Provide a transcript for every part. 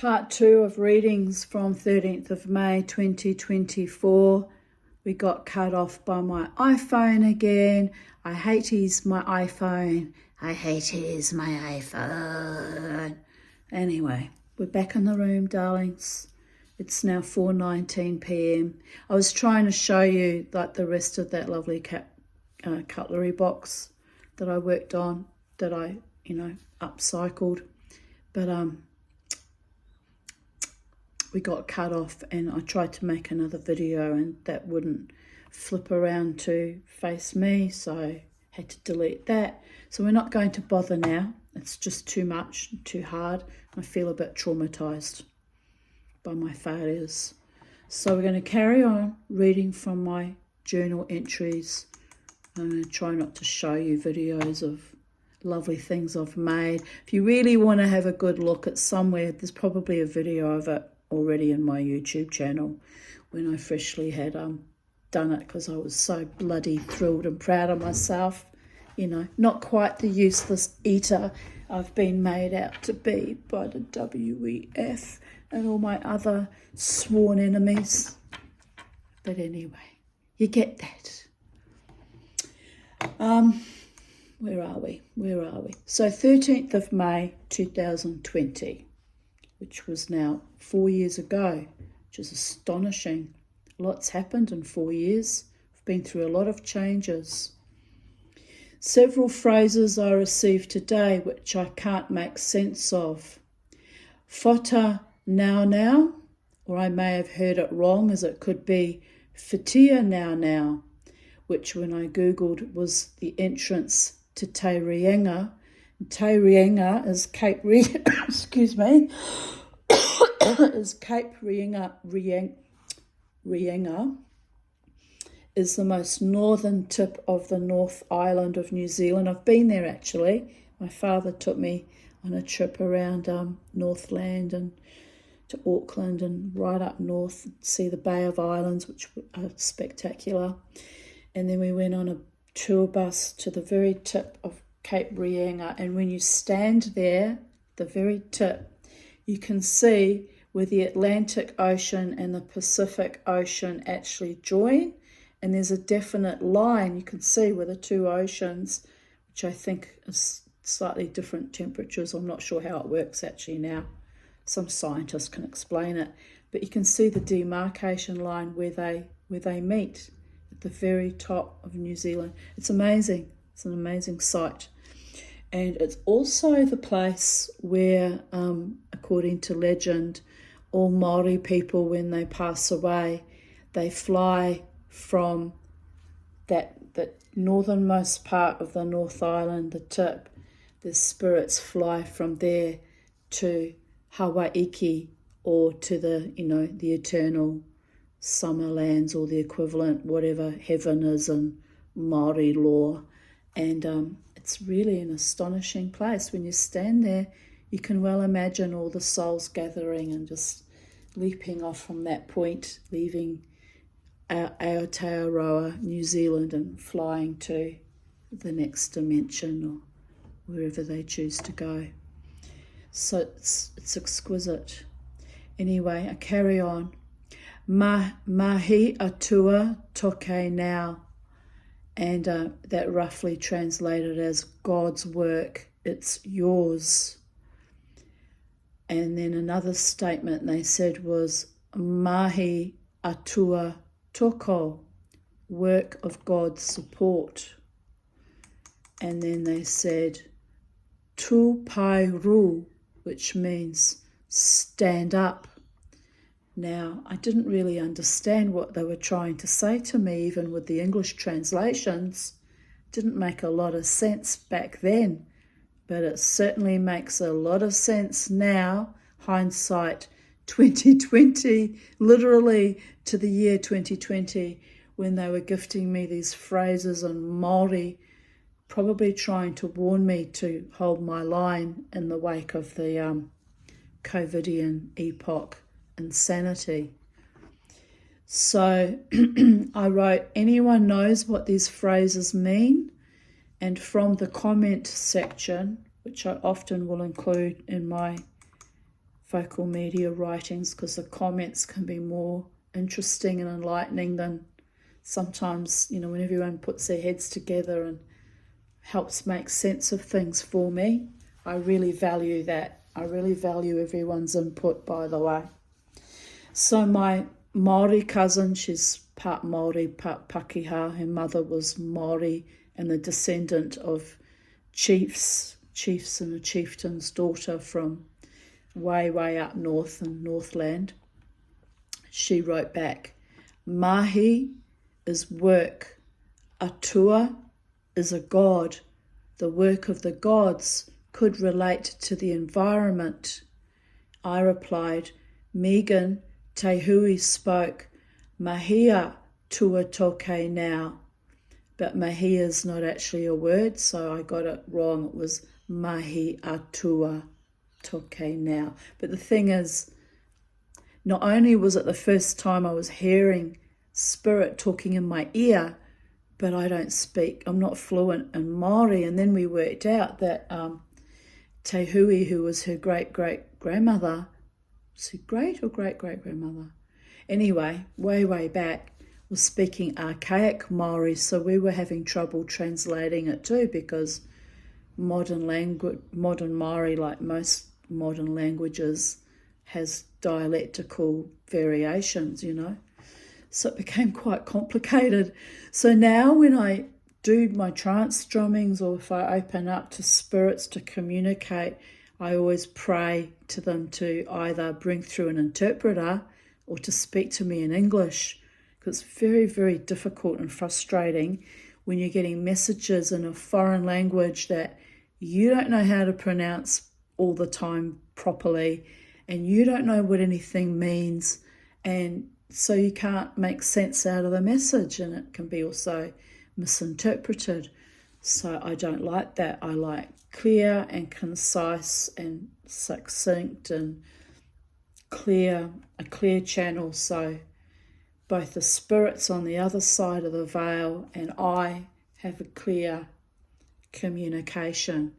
Part 2 of readings from 13th of May 2024. We got cut off by my iPhone again. I hate my iPhone. I hate my iPhone. Anyway, we're back in the room, darlings. It's now 4:19 p.m. I was trying to show you like the rest of that lovely cutlery box that I worked on, that I, upcycled. But we got cut off and I tried to make another video and that wouldn't flip around to face me, so I had to delete that. So we're not going to bother now. It's just too much, too hard. I feel a bit traumatized by my failures. So we're going to carry on reading from my journal entries. I'm going to try not to show you videos of lovely things I've made. If you really want to have a good look at somewhere, there's probably a video of it already in my YouTube channel when I freshly had done it, because I was so bloody thrilled and proud of myself. Not quite the useless eater I've been made out to be by the WEF and all my other sworn enemies. But anyway, you get that. Where are we? So 13th of May 2020, which was now 4 years ago, which is astonishing. Lots happened in 4 years. I've been through a lot of changes. Several phrases I received today which I can't make sense of. Fota now, or I may have heard it wrong, as it could be Fatia now, which when I googled was the entrance to Te Reinga. Te Reinga is Cape Reinga, excuse me, is Cape Reinga is the most northern tip of the North Island of New Zealand. I've been there actually. My father took me on a trip around Northland and to Auckland and right up north, see the Bay of Islands, which are spectacular. And then we went on a tour bus to the very tip of Cape Reinga, and when you stand there, the very tip, you can see where the Atlantic Ocean and the Pacific Ocean actually join, and there's a definite line you can see where the two oceans, which I think is slightly different temperatures. I'm not sure how it works actually now. Some scientists can explain it, but you can see the demarcation line where they meet at the very top of New Zealand. It's amazing. It's an amazing sight. And it's also the place where, according to legend, all Māori people, when they pass away, they fly from that northernmost part of the North Island, the tip. The spirits fly from there to Hawaiki, or to the eternal summer lands, or the equivalent, whatever heaven is in Māori lore. And it's really an astonishing place. When you stand there, you can well imagine all the souls gathering and just leaping off from that point, leaving Aotearoa, New Zealand, and flying to the next dimension or wherever they choose to go. So it's exquisite. Anyway, I carry on. Mahi atua toke now. And that roughly translated as God's work, it's yours. And then another statement they said was Mahi atua toko, work of God's support. And then they said Tu pai ru, which means stand up. Now, I didn't really understand what they were trying to say to me, even with the English translations. It didn't make a lot of sense back then, but it certainly makes a lot of sense now, hindsight 2020, literally to the year 2020, when they were gifting me these phrases in Māori, probably trying to warn me to hold my line in the wake of the COVIDian epoch insanity. So I wrote, anyone knows what these phrases mean? And from the comment section, which I often will include in my vocal media writings because the comments can be more interesting and enlightening than sometimes, when everyone puts their heads together and helps make sense of things for me. I really value that. I really value everyone's input, by the way. So my Māori cousin, she's part Māori, part Pakeha. Her mother was Māori and the descendant of chiefs and a chieftain's daughter from way up north in Northland. She wrote back, Mahi is work, Atua is a god. The work of the gods could relate to the environment. I replied, Megan, Te Hui spoke, Mahia tua toke now. But Mahia is not actually a word, so I got it wrong. It was Mahi atua toke now. But the thing is, not only was it the first time I was hearing spirit talking in my ear, but I don't speak, I'm not fluent in Māori. And then we worked out that Te Hui, who was her great-great-grandmother, was her great or great-great-grandmother? Anyway, way back, was speaking archaic Māori, so we were having trouble translating it too, because modern Māori, like most modern languages, has dialectical variations, So it became quite complicated. So now when I do my trance drummings, or if I open up to spirits to communicate, I always pray to them to either bring through an interpreter or to speak to me in English, because it's very, very difficult and frustrating when you're getting messages in a foreign language that you don't know how to pronounce all the time properly, and you don't know what anything means, and so you can't make sense out of the message, and it can be also misinterpreted. So I don't like that. I like clear and concise and succinct and a clear channel, so both the spirits on the other side of the veil and I have a clear communication.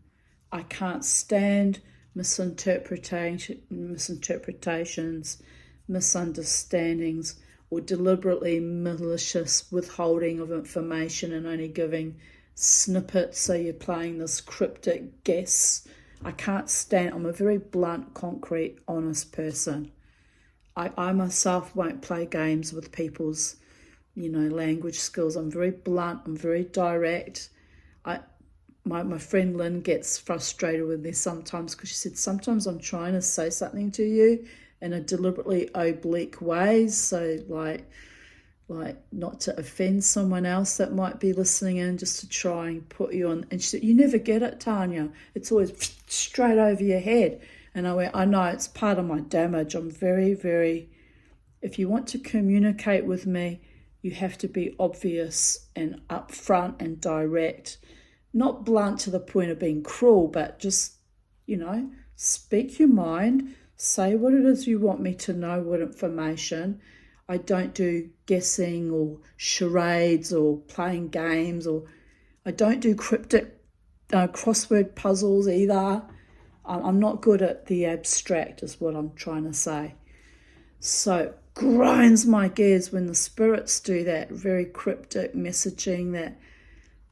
I can't stand misinterpretations, misunderstandings, or deliberately malicious withholding of information and only giving snippets, so you're playing this cryptic guess. I can't stand, I'm a very blunt, concrete, honest person. I myself won't play games with people's, language skills. I'm very blunt, I'm very direct. My friend Lynn gets frustrated with me sometimes because she said, sometimes I'm trying to say something to you in a deliberately oblique way, so like not to offend someone else that might be listening in, just to try and put you on. And she said, you never get it, Tanya. It's always straight over your head. And I went, I know, it's part of my damage. I'm very, very, if you want to communicate with me, you have to be obvious and upfront and direct. Not blunt to the point of being cruel, but just, speak your mind, say what it is you want me to know, what information. I don't do guessing or charades or playing games, or I don't do cryptic crossword puzzles either. I'm not good at the abstract, is what I'm trying to say. So grinds my gears when the spirits do that very cryptic messaging that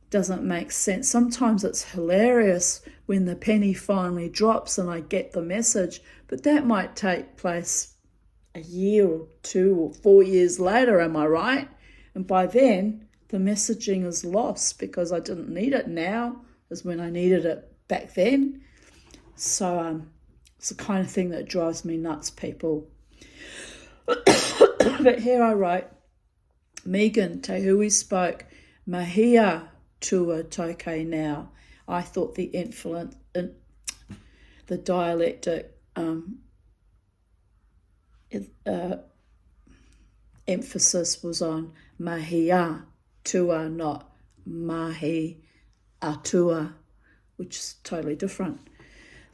doesn't make sense. Sometimes it's hilarious when the penny finally drops and I get the message, but that might take place a year or 2 or 4 years later, am I right? And by then, the messaging is lost because I didn't need it now as when I needed it back then. So it's the kind of thing that drives me nuts, people. But here I wrote, Megan, Te Hui spoke, Mahia tua toke now. I thought the dialectic emphasis was on mahia tua, not mahi atua, which is totally different.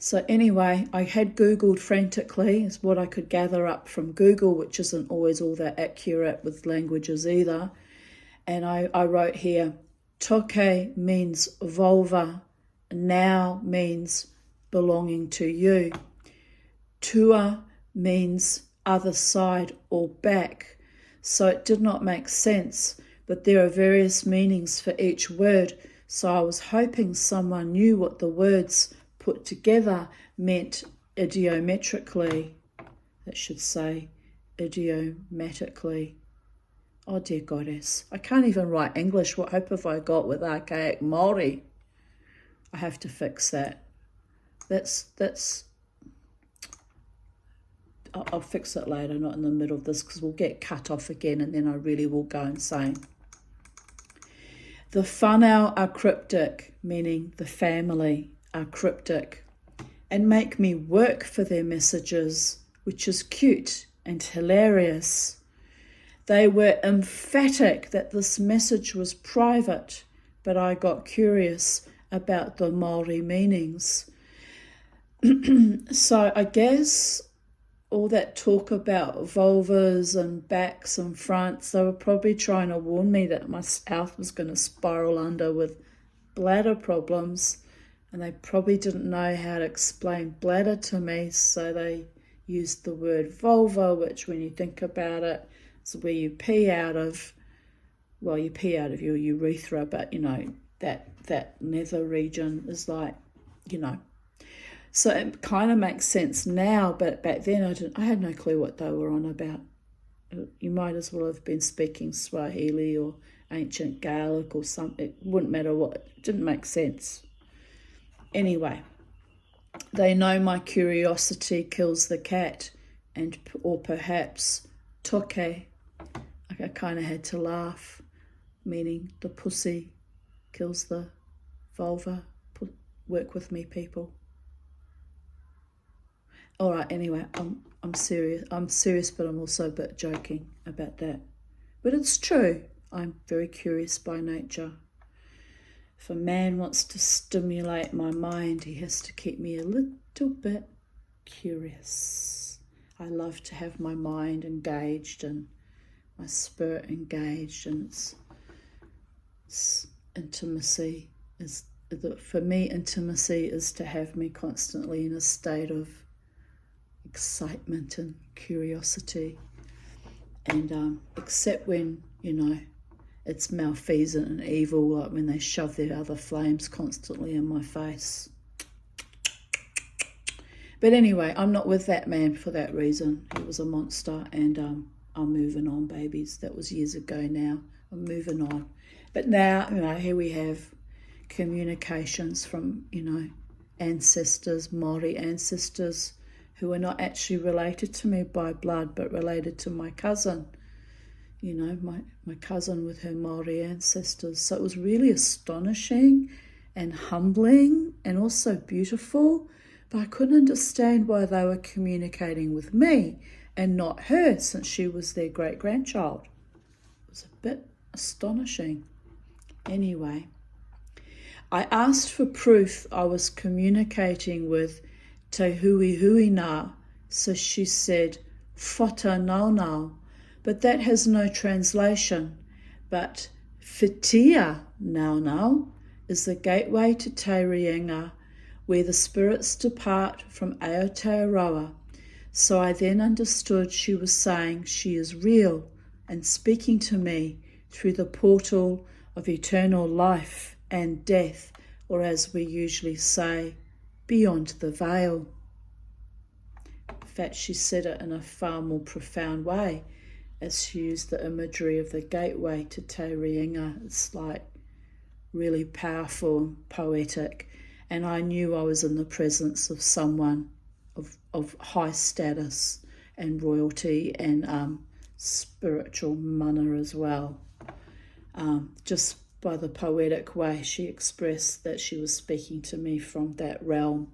So anyway, I had Googled frantically, is what I could gather up from Google, which isn't always all that accurate with languages either. And I wrote here, toke means vulva, now means belonging to you. Tua means other side or back, so it did not make sense, but there are various meanings for each word, so I was hoping someone knew what the words put together meant idiometrically. That should say idiomatically. Oh dear goddess, I can't even write English. What hope have I got with archaic Māori? I have to fix that. I'll fix it later, not in the middle of this, because we'll get cut off again and then I really will go insane. The whānau are cryptic, meaning the family are cryptic, and make me work for their messages, which is cute and hilarious. They were emphatic that this message was private, but I got curious about the Māori meanings. So I guess all that talk about vulvas and backs and fronts, they were probably trying to warn me that my mouth was going to spiral under with bladder problems, and they probably didn't know how to explain bladder to me, so they used the word vulva, which when you think about it, is where you pee out of, well, you pee out of your urethra, but you know, that nether region is like, you know. So it kind of makes sense now, but back then I had no clue what they were on about. You might as well have been speaking Swahili or ancient Gaelic or something. It wouldn't matter what. It didn't make sense. Anyway, they know my curiosity kills the cat, or perhaps toke. I kind of had to laugh, meaning the pussy kills the vulva. Work with me, people. All right, anyway, I'm serious. I'm serious, but I'm also a bit joking about that. But it's true. I'm very curious by nature. If a man wants to stimulate my mind, he has to keep me a little bit curious. I love to have my mind engaged and my spirit engaged, and it's intimacy is, for me, intimacy is to have me constantly in a state of excitement and curiosity, and except when, you know, it's malfeasant and evil, like when they shove their other flames constantly in my face. But anyway, I'm not with that man for that reason. He was a monster, and I'm moving on, babies. That was years ago now. I'm moving on. But now, you know, here we have communications from, you know, ancestors, Māori ancestors, who are not actually related to me by blood, but related to my cousin, you know, my cousin with her Māori ancestors. So it was really astonishing and humbling and also beautiful, but I couldn't understand why they were communicating with me and not her, since she was their great-grandchild. It was a bit astonishing. Anyway, I asked for proof I was communicating with Te Hui Hui Nā, so she said, Whata Nau Nau, but that has no translation. But Whitia Nau Nau is the gateway to Te Reinga, where the spirits depart from Aotearoa. So I then understood she was saying she is real and speaking to me through the portal of eternal life and death, or as we usually say, beyond the veil. In fact, she said it in a far more profound way, as she used the imagery of the gateway to Te Reinga. It's like really powerful and poetic, and I knew I was in the presence of someone of high status and royalty and spiritual mana as well. Just by the poetic way she expressed that she was speaking to me from that realm.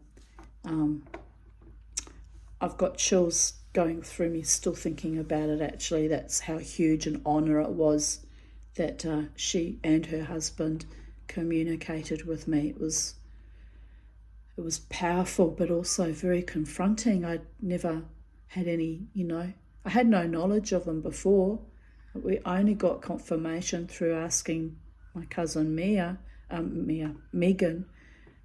I've got chills going through me still thinking about it, actually. That's how huge an honour it was that she and her husband communicated with me. It was powerful, but also very confronting. I'd never had any, I had no knowledge of them before. I only got confirmation through asking my cousin Megan,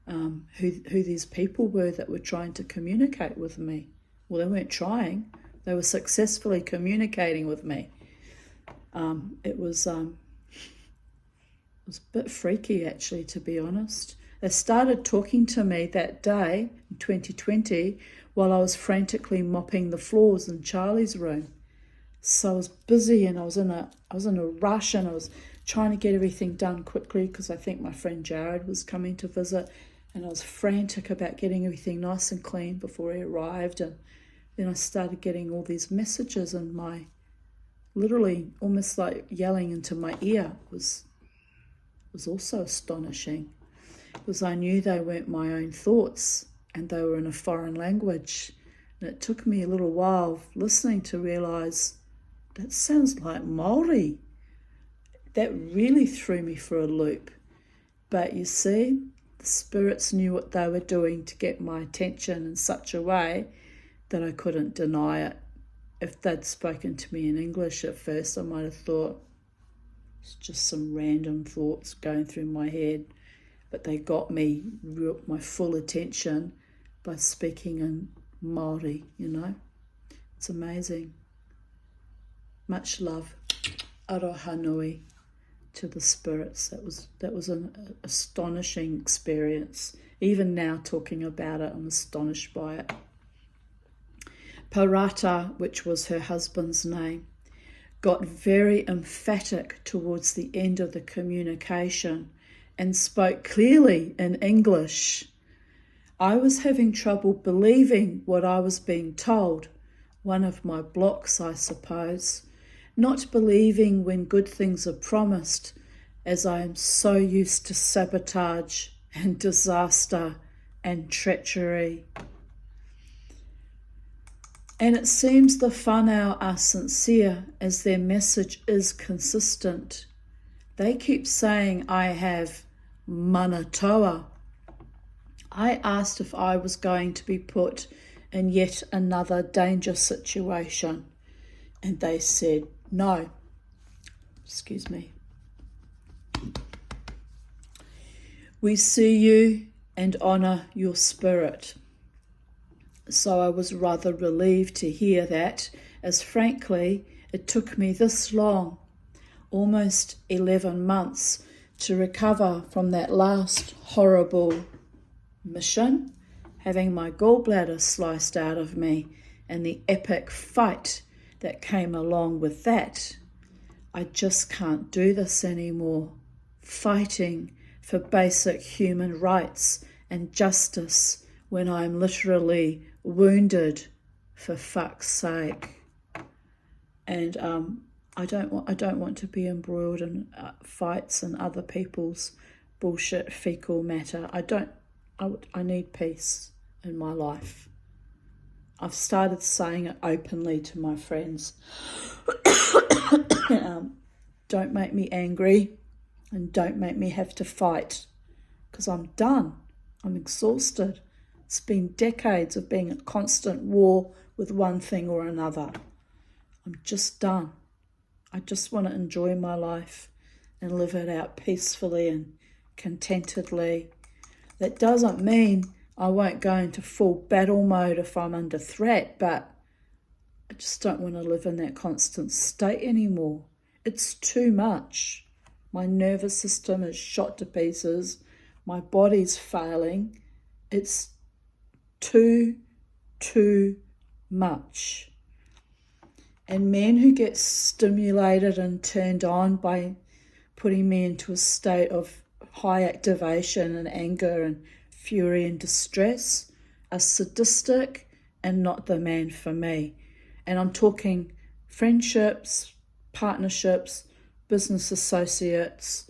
who these people were that were trying to communicate with me. Well, they weren't trying. They were successfully communicating with me. It was a bit freaky, actually, to be honest. They started talking to me that day in 2020 while I was frantically mopping the floors in Charlie's room. So I was busy, and I was in a rush, and I was trying to get everything done quickly because I think my friend Jared was coming to visit, and I was frantic about getting everything nice and clean before he arrived. And then I started getting all these messages, and my literally almost like yelling into my ear was also astonishing, because I knew they weren't my own thoughts and they were in a foreign language. And it took me a little while listening to realise that sounds like Māori. That really threw me for a loop. But you see, the spirits knew what they were doing to get my attention in such a way that I couldn't deny it. If they'd spoken to me in English at first, I might have thought it's just some random thoughts going through my head. But they got me, my full attention by speaking in Māori, It's amazing. Much love. Aroha nui to the spirits. That was an astonishing experience. Even now, talking about it, I'm astonished by it. Parata, which was her husband's name, got very emphatic towards the end of the communication and spoke clearly in English. I was having trouble believing what I was being told. One of my blocks, I suppose. Not believing when good things are promised, as I am so used to sabotage and disaster and treachery. And it seems the whānau are sincere, as their message is consistent. They keep saying I have manatoa. I asked if I was going to be put in yet another danger situation, and they said no. Excuse me. We see you and honour your spirit. So I was rather relieved to hear that, as frankly, it took me this long, almost 11 months, to recover from that last horrible mission, having my gallbladder sliced out of me, and the epic fight that came along with that. I just can't do this anymore. Fighting for basic human rights and justice when I'm literally wounded, for fuck's sake. And I don't want to be embroiled in fights and other people's bullshit fecal matter. I need peace in my life. I've started saying it openly to my friends. Don't make me angry, and don't make me have to fight, because I'm done. I'm exhausted. It's been decades of being at constant war with one thing or another. I'm just done. I just want to enjoy my life and live it out peacefully and contentedly. That doesn't mean I won't go into full battle mode if I'm under threat, but I just don't want to live in that constant state anymore. It's too much. My nervous system is shot to pieces. My body's failing. It's too much. And men who get stimulated and turned on by putting me into a state of high activation and anger and fury and distress are sadistic and not the man for me. And I'm talking friendships, partnerships, business associates,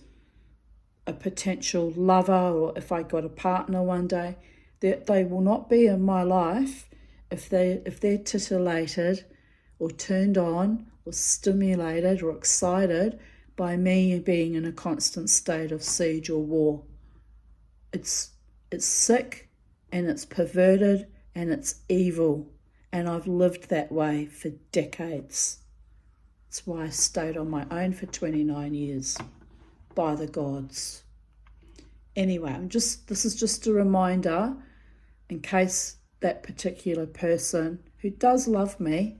a potential lover, or if I got a partner one day, they will not be in my life if they're titillated or turned on or stimulated or excited by me being in a constant state of siege or war. It's sick, and it's perverted, and it's evil, and I've lived that way for decades. That's why I stayed on my own for 29 years, by the gods. Anyway, this is just a reminder, in case that particular person who does love me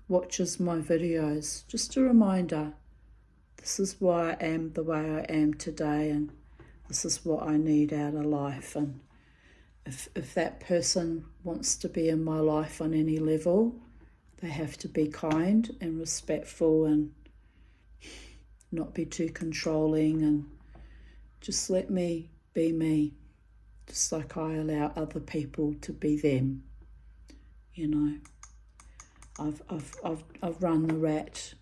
watches my videos. Just a reminder, this is why I am the way I am today, and this is what I need out of life. And if that person wants to be in my life on any level, they have to be kind and respectful and not be too controlling, and just let me be me, just like I allow other people to be them. You know, I've run the rat.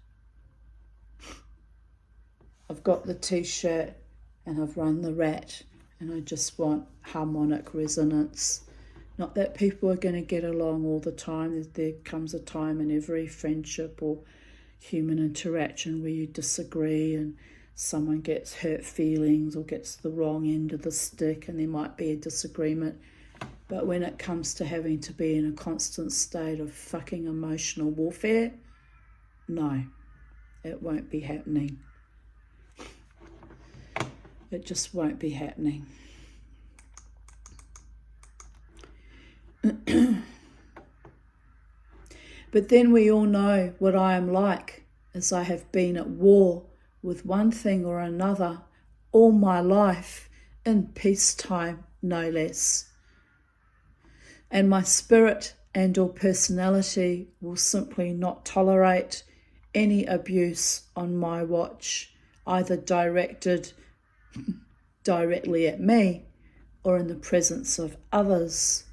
I've got the t-shirt and I've run the rat, and I just want harmonic resonance. Not that people are going to get along all the time. There comes a time in every friendship or human interaction where you disagree and someone gets hurt feelings or gets the wrong end of the stick, and there might be a disagreement. But when it comes to having to be in a constant state of fucking emotional warfare, no, it won't be happening. It just won't be happening. But then we all know what I am like, as I have been at war with one thing or another all my life, in peacetime no less. And my spirit and or personality will simply not tolerate any abuse on my watch, either directed directly at me or in the presence of others.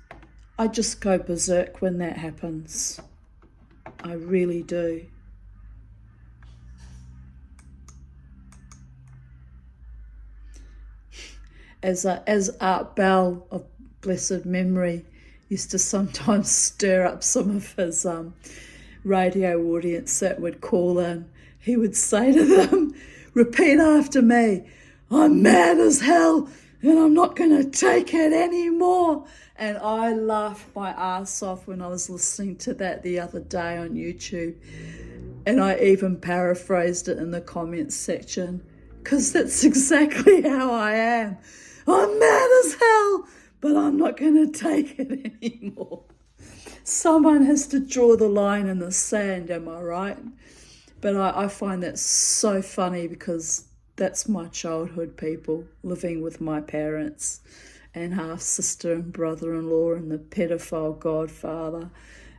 I just go berserk when that happens. I really do. As Art Bell of blessed memory used to sometimes stir up some of his radio audience that would call in, he would say to them, repeat after me, I'm mad as hell and I'm not going to take it anymore. And I laughed my ass off when I was listening to that the other day on YouTube. And I even paraphrased it in the comments section, because that's exactly how I am. I'm mad as hell, but I'm not going to take it anymore. Someone has to draw the line in the sand, am I right? But I find that so funny, because that's my childhood, people, living with my parents and half-sister and brother-in-law and the pedophile godfather.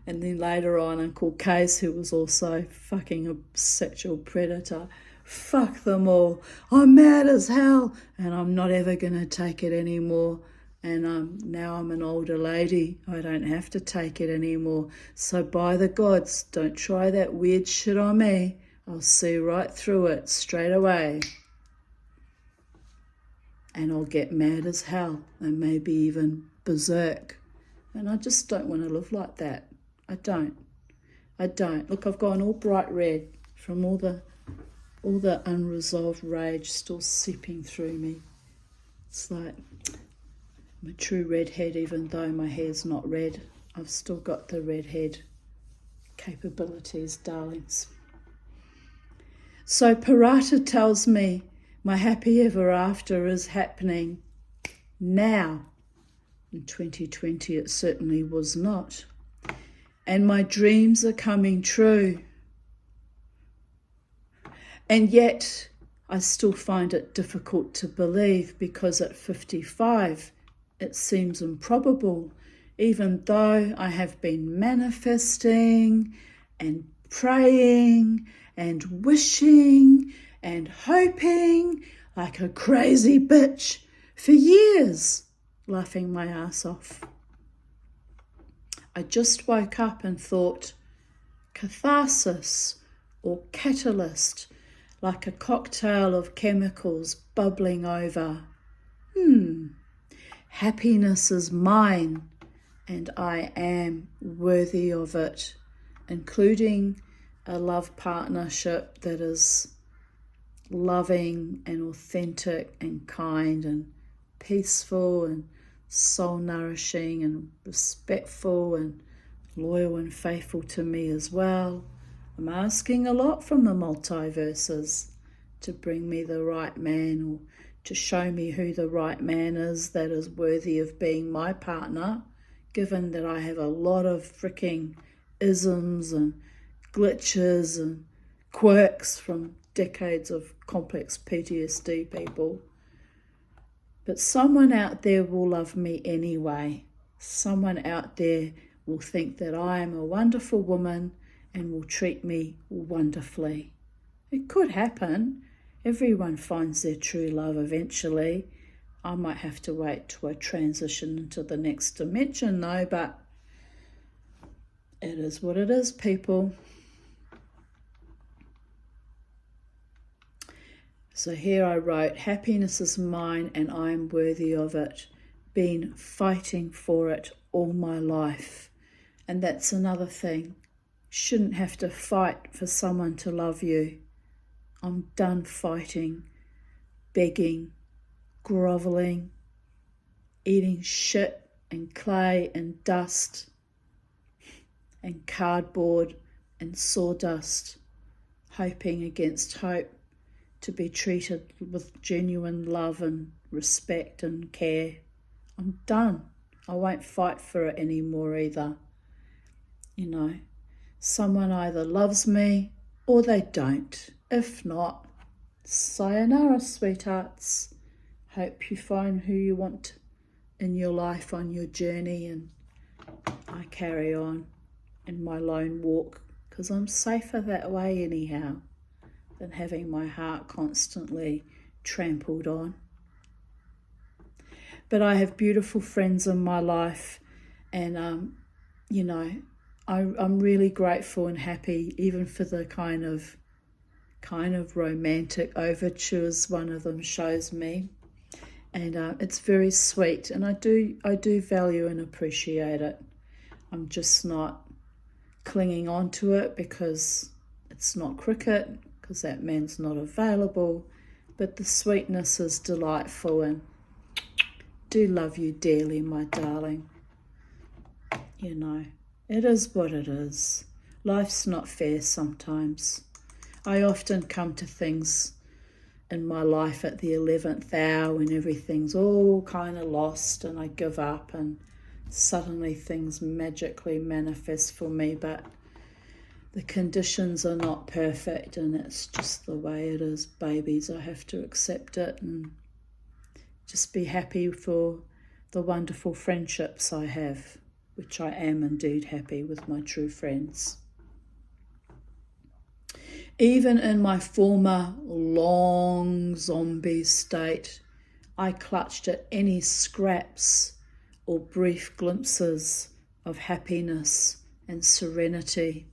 And then later on, Uncle Case, who was also fucking a sexual predator. Fuck them all. I'm mad as hell and I'm not ever going to take it anymore. And now I'm an older lady. I don't have to take it anymore. So by the gods, don't try that weird shit on me. I'll see right through it straight away. And I'll get mad as hell and maybe even berserk. And I just don't want to live like that. I don't. Look, I've gone all bright red from all the unresolved rage still seeping through me. It's like I'm a true redhead, even though my hair's not red. I've still got the redhead capabilities, darlings. So Parata tells me my happy ever after is happening now. In 2020 it certainly was not. And my dreams are coming true. And yet I still find it difficult to believe, because at 55 it seems improbable, even though I have been manifesting and praying and wishing and hoping like a crazy bitch for years, laughing my ass off. I just woke up and thought, catharsis or catalyst, like a cocktail of chemicals bubbling over. Happiness is mine and I am worthy of it, including a love partnership that is loving and authentic and kind and peaceful and soul nourishing and respectful and loyal and faithful to me as well. I'm asking a lot from the multiverses to bring me the right man, or to show me who the right man is that is worthy of being my partner, given that I have a lot of freaking isms and glitches and quirks from decades of complex PTSD people. But someone out there will love me anyway. Someone out there will think that I am a wonderful woman and will treat me wonderfully. It could happen. Everyone finds their true love eventually. I might have to wait till I transition into the next dimension though, but it is what it is, people. So here I wrote, happiness is mine and I am worthy of it. Been fighting for it all my life. And that's another thing. Shouldn't have to fight for someone to love you. I'm done fighting, begging, grovelling, eating shit and clay and dust and cardboard and sawdust, hoping against hope to be treated with genuine love and respect and care. I'm done. I won't fight for it anymore either. You know, someone either loves me or they don't. If not, sayonara, sweethearts. Hope you find who you want in your life on your journey, and I carry on in my lone walk because I'm safer that way anyhow than having my heart constantly trampled on. But I have beautiful friends in my life, and you know, I'm really grateful and happy even for the kind of romantic overtures one of them shows me, and it's very sweet, and I do value and appreciate it. I'm just not clinging on to it because it's not cricket, because that man's not available, but the sweetness is delightful, and do love you dearly, my darling. You know, it is what it is. Life's not fair sometimes. I often come to things in my life at the 11th hour when everything's all kind of lost and I give up, and suddenly things magically manifest for me, but the conditions are not perfect, and it's just the way it is, babies. I have to accept it and just be happy for the wonderful friendships I have, which I am indeed happy with my true friends. Even in my former long zombie state, I clutched at any scraps or brief glimpses of happiness and serenity.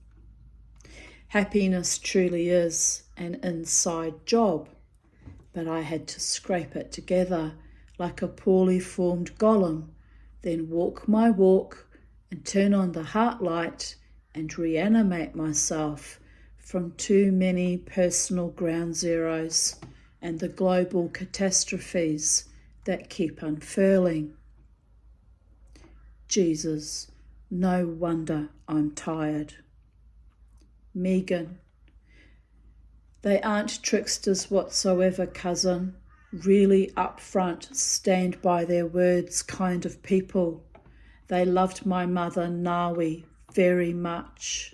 Happiness truly is an inside job, but I had to scrape it together like a poorly formed golem, then walk my walk and turn on the heart light and reanimate myself from too many personal ground zeros and the global catastrophes that keep unfurling. Jesus, no wonder I'm tired. Megan, they aren't tricksters whatsoever, cousin. Really upfront, stand by their words kind of people. They loved my mother, Nawi, very much.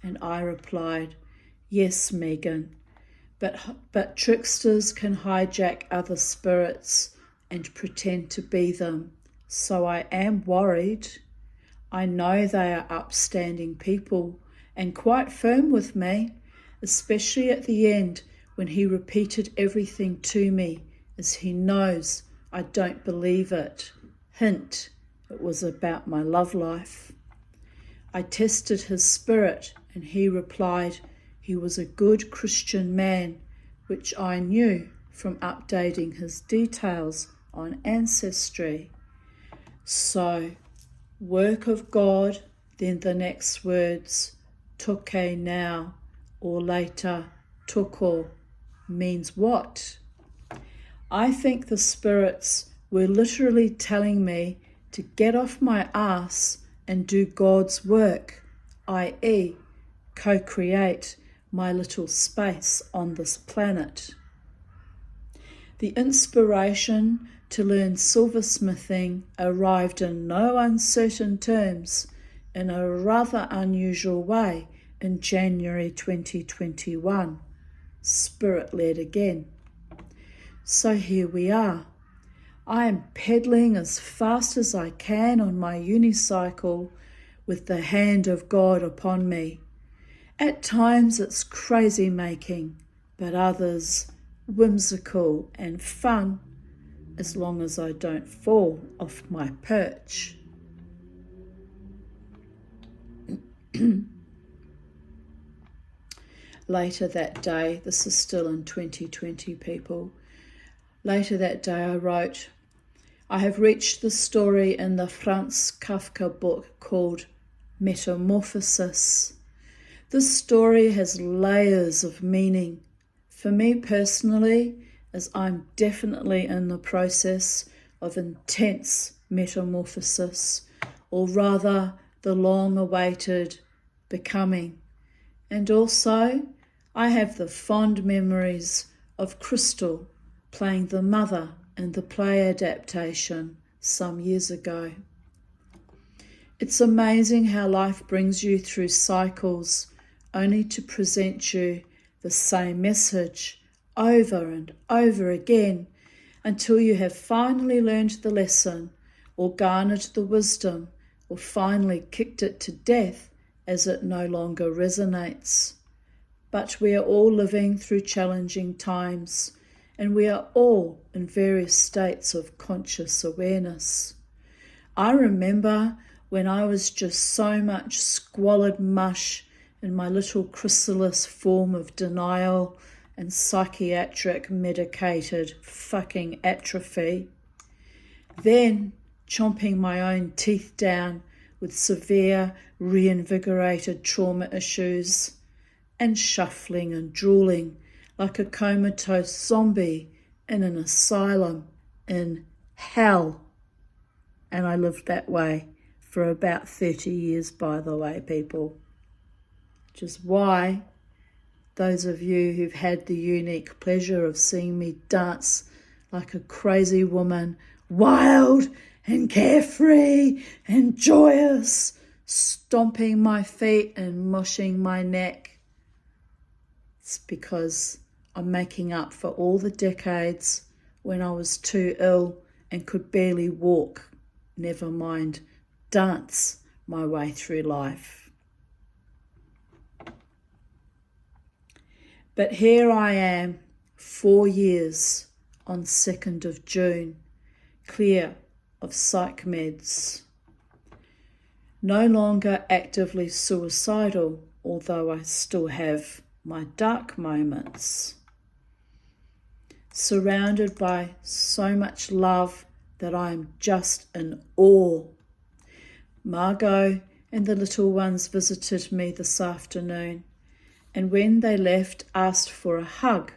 And I replied, yes, Megan, but tricksters can hijack other spirits and pretend to be them. So I am worried. I know they are upstanding people and quite firm with me, especially at the end when he repeated everything to me, as he knows I don't believe it. Hint, it was about my love life. I tested his spirit and he replied he was a good Christian man, which I knew from updating his details on Ancestry. So, work of God, then the next words, toke now, or later, toko, means what? I think the spirits were literally telling me to get off my ass and do God's work, i.e., co-create my little space on this planet. The inspiration to learn silversmithing arrived in no uncertain terms in a rather unusual way in January 2021, Spirit-led again. So here we are. I am pedaling as fast as I can on my unicycle with the hand of God upon me. At times it's crazy making, but others whimsical and fun, as long as I don't fall off my perch. Later that day, this is still in 2020, people. Later that day I wrote, I have reached the story in the Franz Kafka book called Metamorphosis. This story has layers of meaning. For me personally, as I'm definitely in the process of intense metamorphosis, or rather the long-awaited becoming. And also, I have the fond memories of Crystal playing the mother in the play adaptation some years ago. It's amazing how life brings you through cycles only to present you the same message over and over again until you have finally learned the lesson or garnered the wisdom or finally kicked it to death as it no longer resonates. But we are all living through challenging times, and we are all in various states of conscious awareness. I remember when I was just so much squalid mush in my little chrysalis form of denial and psychiatric medicated fucking atrophy. Then chomping my own teeth down with severe reinvigorated trauma issues and shuffling and drooling like a comatose zombie in an asylum in hell. And I lived that way for about 30 years, by the way, people. Which is why those of you who've had the unique pleasure of seeing me dance like a crazy woman, wild and carefree and joyous, stomping my feet and mushing my neck, it's because I'm making up for all the decades when I was too ill and could barely walk, never mind dance my way through life. But here I am, 4 years on 2nd of June, clear of psych meds. No longer actively suicidal, although I still have my dark moments. Surrounded by so much love that I am just in awe. Margot and the little ones visited me this afternoon, and when they left, asked for a hug,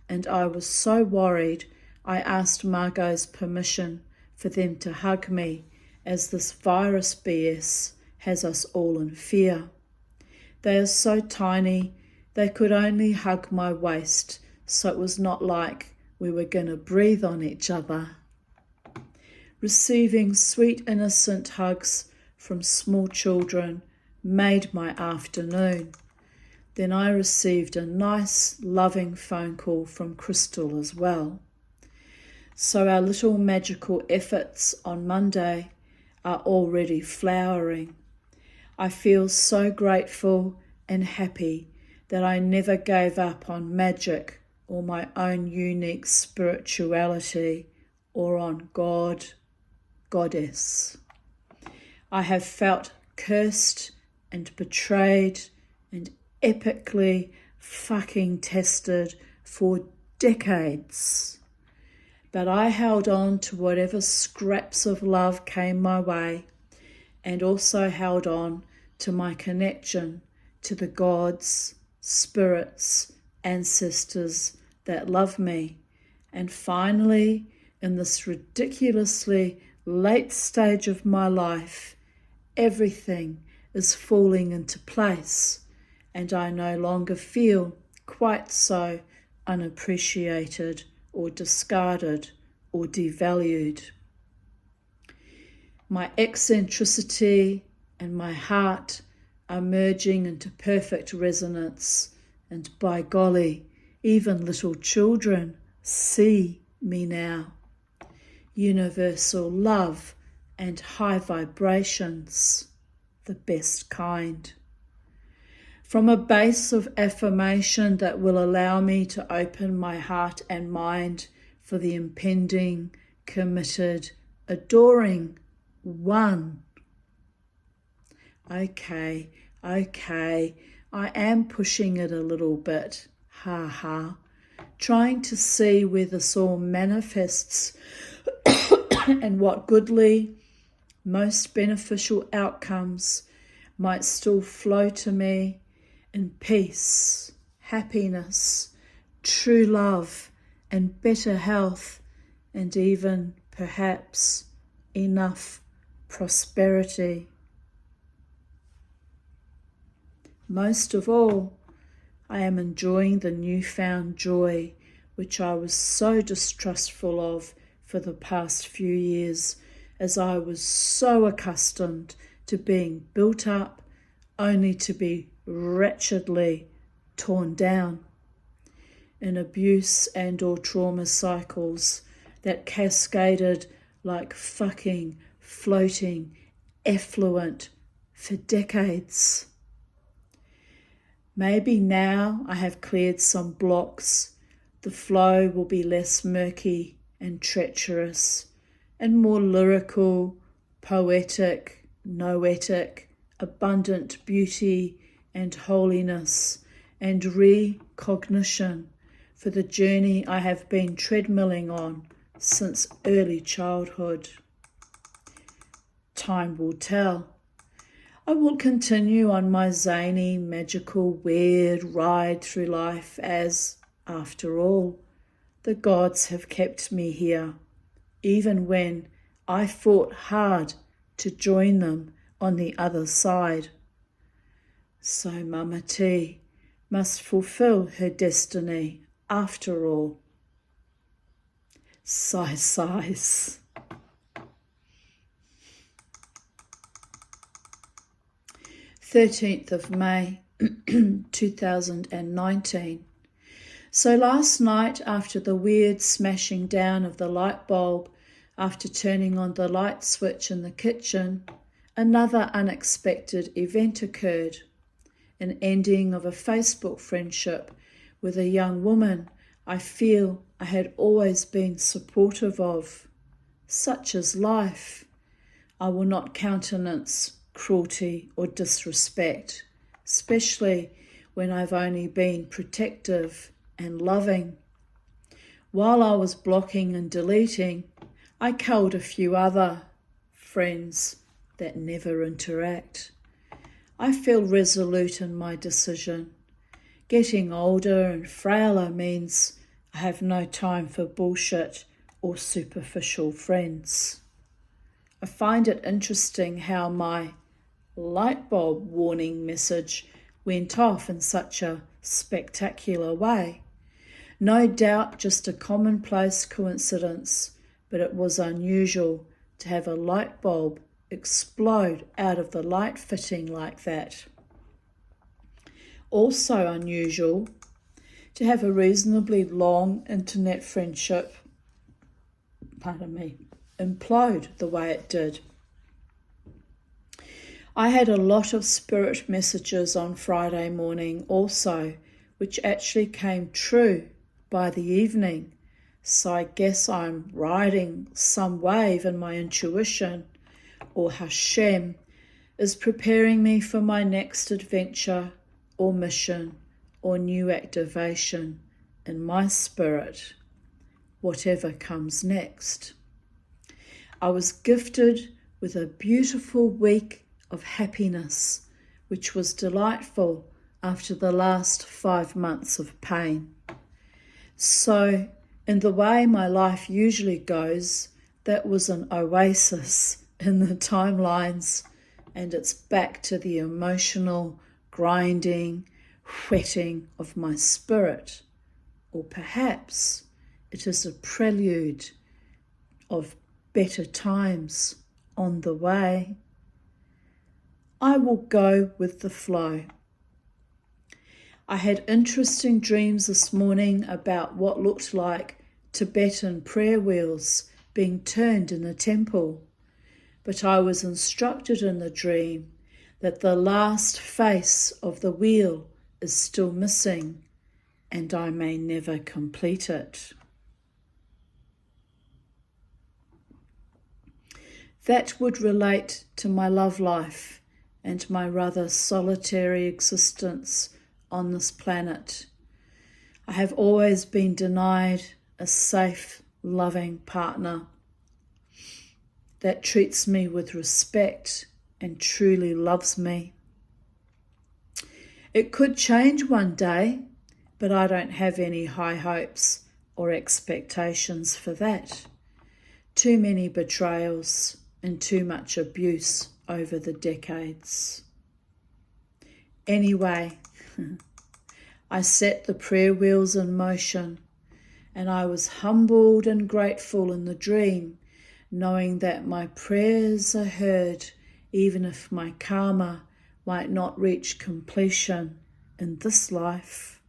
and I was so worried I asked Margot's permission for them to hug me, as this virus BS has us all in fear. They are so tiny, they could only hug my waist, so it was not like we were going to breathe on each other. Receiving sweet innocent hugs from small children made my afternoon. Then I received a nice, loving phone call from Crystal as well. So our little magical efforts on Monday are already flowering. I feel so grateful and happy that I never gave up on magic or my own unique spirituality or on God, Goddess. I have felt cursed and betrayed and epically fucking tested for decades. But I held on to whatever scraps of love came my way, and also held on to my connection to the gods, spirits, ancestors that love me. And finally, in this ridiculously late stage of my life, everything is falling into place, and I no longer feel quite so unappreciated or discarded or devalued. My eccentricity and my heart are merging into perfect resonance, and by golly, even little children see me now. Universal love and high vibrations, the best kind. From a base of affirmation that will allow me to open my heart and mind for the impending, committed, adoring one. Okay, I am pushing it a little bit, ha ha, trying to see where this all manifests and what goodly, most beneficial outcomes might still flow to me in peace, happiness, true love, and better health, and even, perhaps, enough prosperity. Most of all, I am enjoying the newfound joy which I was so distrustful of for the past few years, as I was so accustomed to being built up only to be wretchedly torn down in abuse and or trauma cycles that cascaded like fucking floating effluent for decades. Maybe now I have cleared some blocks, the flow will be less murky and treacherous and more lyrical, poetic, noetic, abundant beauty and holiness and recognition for the journey I have been treadmilling on since early childhood. Time will tell. I will continue on my zany, magical, weird ride through life as, after all, the gods have kept me here, even when I fought hard to join them on the other side. So Mama T must fulfill her destiny after all. Sighs. 13th of May 2019. So last night, after the weird smashing down of the light bulb, after turning on the light switch in the kitchen, another unexpected event occurred. An ending of a Facebook friendship with a young woman I feel I had always been supportive of. Such is life. I will not countenance cruelty or disrespect, especially when I've only been protective and loving. While I was blocking and deleting, I culled a few other friends that never interact. I feel resolute in my decision. Getting older and frailer means I have no time for bullshit or superficial friends. I find it interesting how my light bulb warning message went off in such a spectacular way. No doubt just a commonplace coincidence, but it was unusual to have a light bulb explode out of the light fitting like that. Also unusual to have a reasonably long internet friendship, implode the way it did. I had a lot of spirit messages on Friday morning also, which actually came true by the evening. So I guess I'm riding some wave in my intuition, or Hashem is preparing me for my next adventure or mission or new activation in my spirit, whatever comes next. I was gifted with a beautiful week of happiness, which was delightful after the last 5 months of pain. So, in the way my life usually goes, that was an oasis in the timelines, and it's back to the emotional grinding, whetting of my spirit. Or perhaps it is a prelude of better times on the way. I will go with the flow. I had interesting dreams this morning about what looked like Tibetan prayer wheels being turned in a temple, but I was instructed in the dream that the last face of the wheel is still missing and I may never complete it. That would relate to my love life and my rather solitary existence on this planet. I have always been denied a safe, loving partner that treats me with respect and truly loves me. It could change one day, but I don't have any high hopes or expectations for that. Too many betrayals and too much abuse over the decades. Anyway, I set the prayer wheels in motion, and I was humbled and grateful in the dream, knowing that my prayers are heard, even if my karma might not reach completion in this life.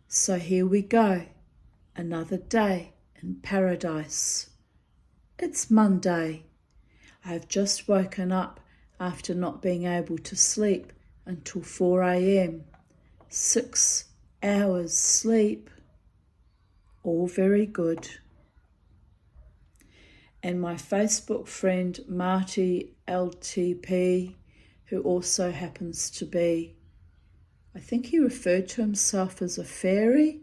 So here we go, another day in paradise. It's Monday. I have just woken up after not being able to sleep until 4 a.m. 6 hours sleep. All very good. And my Facebook friend Marty LTP, who also happens to be, I think he referred to himself as a fairy,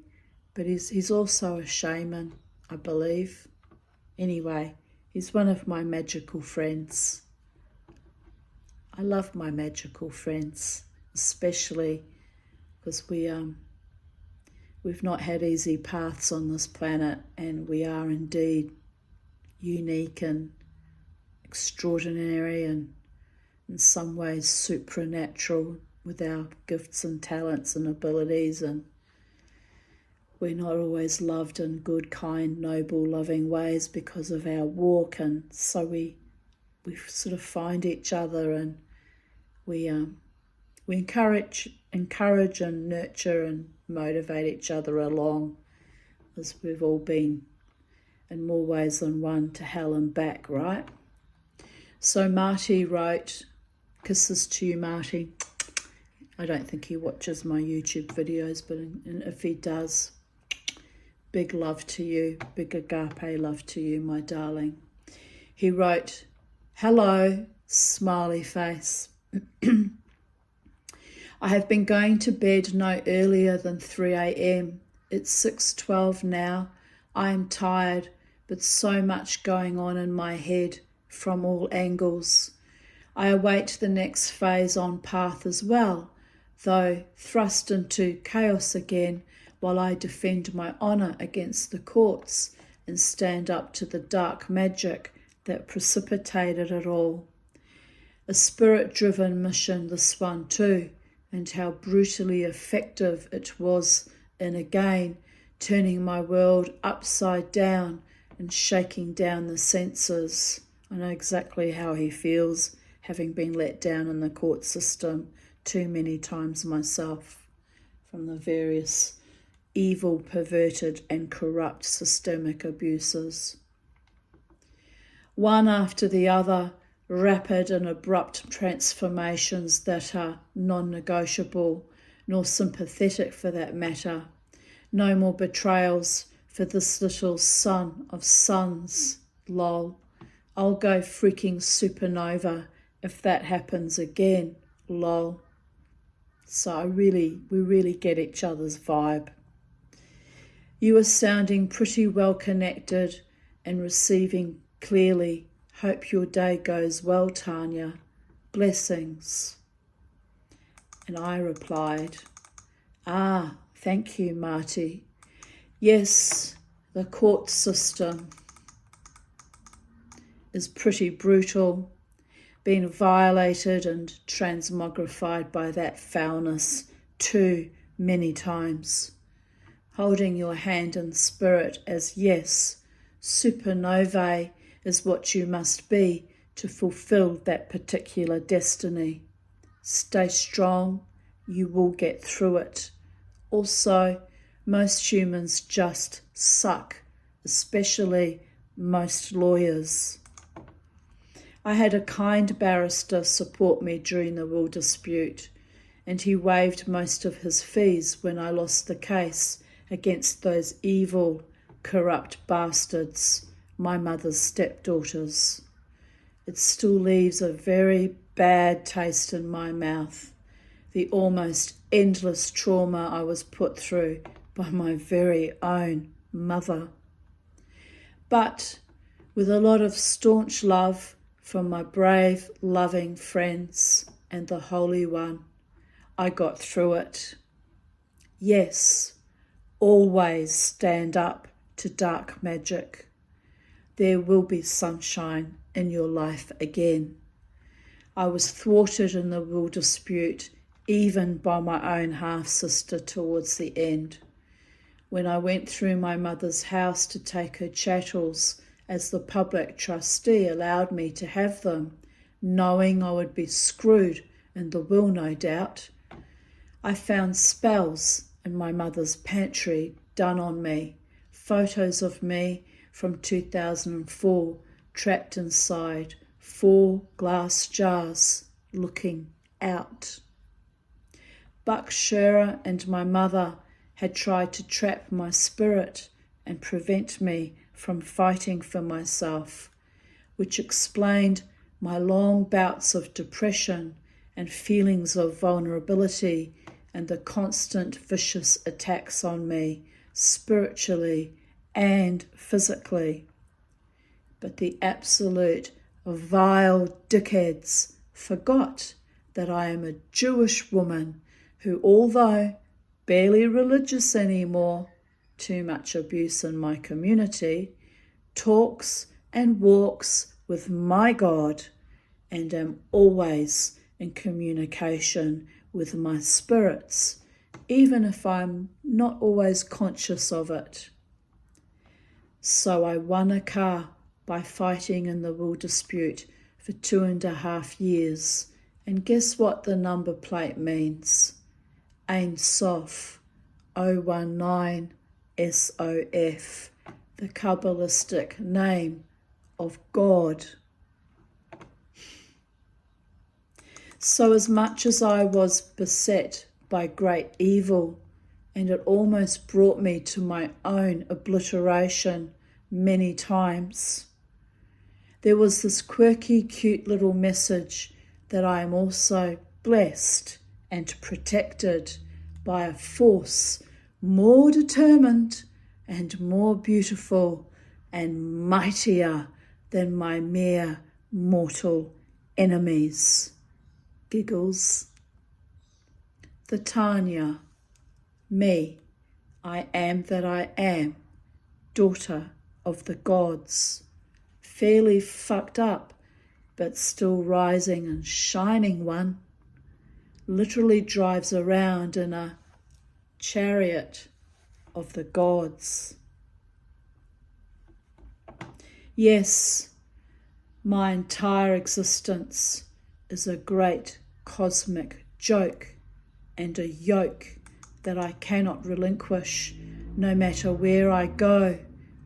but he's also a shaman, I believe. Anyway, he's one of my magical friends. I love my magical friends, especially because we've not had easy paths on this planet, and we are indeed unique and extraordinary and in some ways supernatural with our gifts and talents and abilities, and we're not always loved in good, kind, noble, loving ways because of our walk, and so we sort of find each other, and we encourage and nurture and motivate each other along, as we've all been in more ways than one to hell and back, right? So Marty wrote, kisses to you, Marty. I don't think he watches my YouTube videos, but if he does, big love to you, big agape love to you, my darling. He wrote, hello, smiley face. I have been going to bed no earlier than 3 a.m. It's 6:12 now. I am tired, but so much going on in my head from all angles. I await the next phase on path as well, though thrust into chaos again while I defend my honour against the courts and stand up to the dark magic that precipitated it all. A spirit-driven mission, this one too, and how brutally effective it was in again turning my world upside down and shaking down the senses. I know exactly how he feels, having been let down in the court system too many times myself from the various evil, perverted and corrupt systemic abuses. One after the other, rapid and abrupt transformations that are non-negotiable, nor sympathetic for that matter. No more betrayals for this little son of sons, lol. I'll go freaking supernova if that happens again, lol. So we really get each other's vibe. You are sounding pretty well connected and receiving clearly. Hope your day goes well, Tanya. Blessings. And I replied, thank you, Marty. Yes, the court system is pretty brutal, being violated and transmogrified by that foulness too many times. Holding your hand in spirit as yes, supernovae is what you must be to fulfill that particular destiny. Stay strong, you will get through it. Also, most humans just suck, especially most lawyers. I had a kind barrister support me during the will dispute, and he waived most of his fees when I lost the case against those evil, corrupt bastards, my mother's stepdaughters. It still leaves a very bad taste in my mouth, the almost endless trauma I was put through by my very own mother. But with a lot of staunch love from my brave, loving friends and the Holy One, I got through it. Yes, always stand up to dark magic. There will be sunshine in your life again. I was thwarted in the will dispute, even by my own half-sister towards the end. When I went through my mother's house to take her chattels, as the public trustee allowed me to have them, knowing I would be screwed in the will, no doubt, I found spells in my mother's pantry done on me, photos of me from 2004 trapped inside 4 glass jars looking out. Buck Shearer and my mother had tried to trap my spirit and prevent me from fighting for myself, which explained my long bouts of depression and feelings of vulnerability and the constant vicious attacks on me, spiritually and physically. But the absolute vile dickheads forgot that I am a Jewish woman who, although barely religious anymore, too much abuse in my community, talks and walks with my God and am always in communication with my spirits, even if I'm not always conscious of it. So I won a car by fighting in the will dispute for 2.5 years, and guess what the number plate means? Ein Sof 019 SOF, the Kabbalistic name of God. So as much as I was beset by great evil, and it almost brought me to my own obliteration many times, there was this quirky, cute little message that I am also blessed and protected by a force more determined and more beautiful and mightier than my mere mortal enemies. Giggles. The Tanya, me, I am that I am, daughter of the gods, fairly fucked up, but still rising and shining one, literally drives around in a chariot of the gods. Yes, my entire existence is a great cosmic joke and a yoke that I cannot relinquish, no matter where I go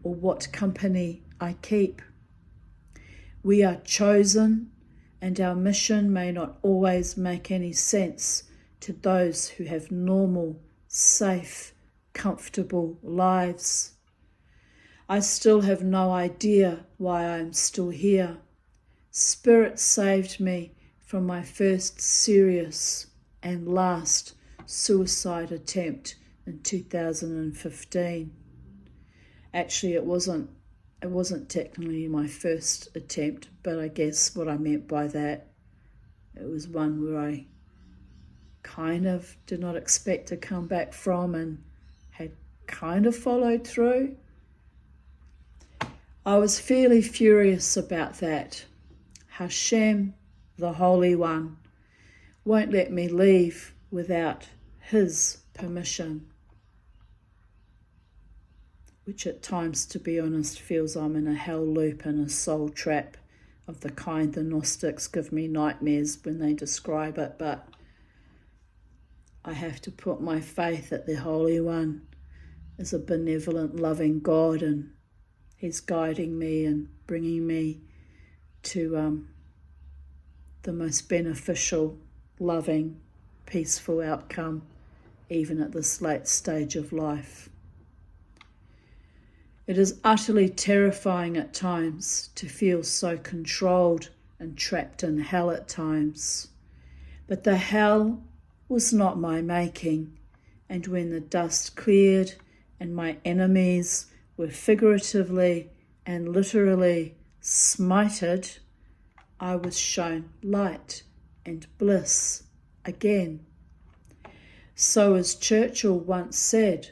or what company I keep. We are chosen, and our mission may not always make any sense to those who have normal, safe, comfortable lives. I still have no idea why I am still here. Spirit saved me from my first serious and last suicide attempt in 2015. Actually, it wasn't technically my first attempt, but I guess what I meant by that, it was one where I kind of did not expect to come back from and had kind of followed through. I was fairly furious about that. Hashem, the Holy One, won't let me leave without his permission, which at times, to be honest, feels I'm in a hell loop and a soul trap of the kind the Gnostics give me nightmares when they describe it, but I have to put my faith that the Holy One is a benevolent, loving God, and He's guiding me and bringing me to the most beneficial, loving, peaceful outcome, even at this late stage of life. It is utterly terrifying at times to feel so controlled and trapped in hell at times. But the hell was not my making, and when the dust cleared and my enemies were figuratively and literally smited, I was shown light and bliss again. So as Churchill once said,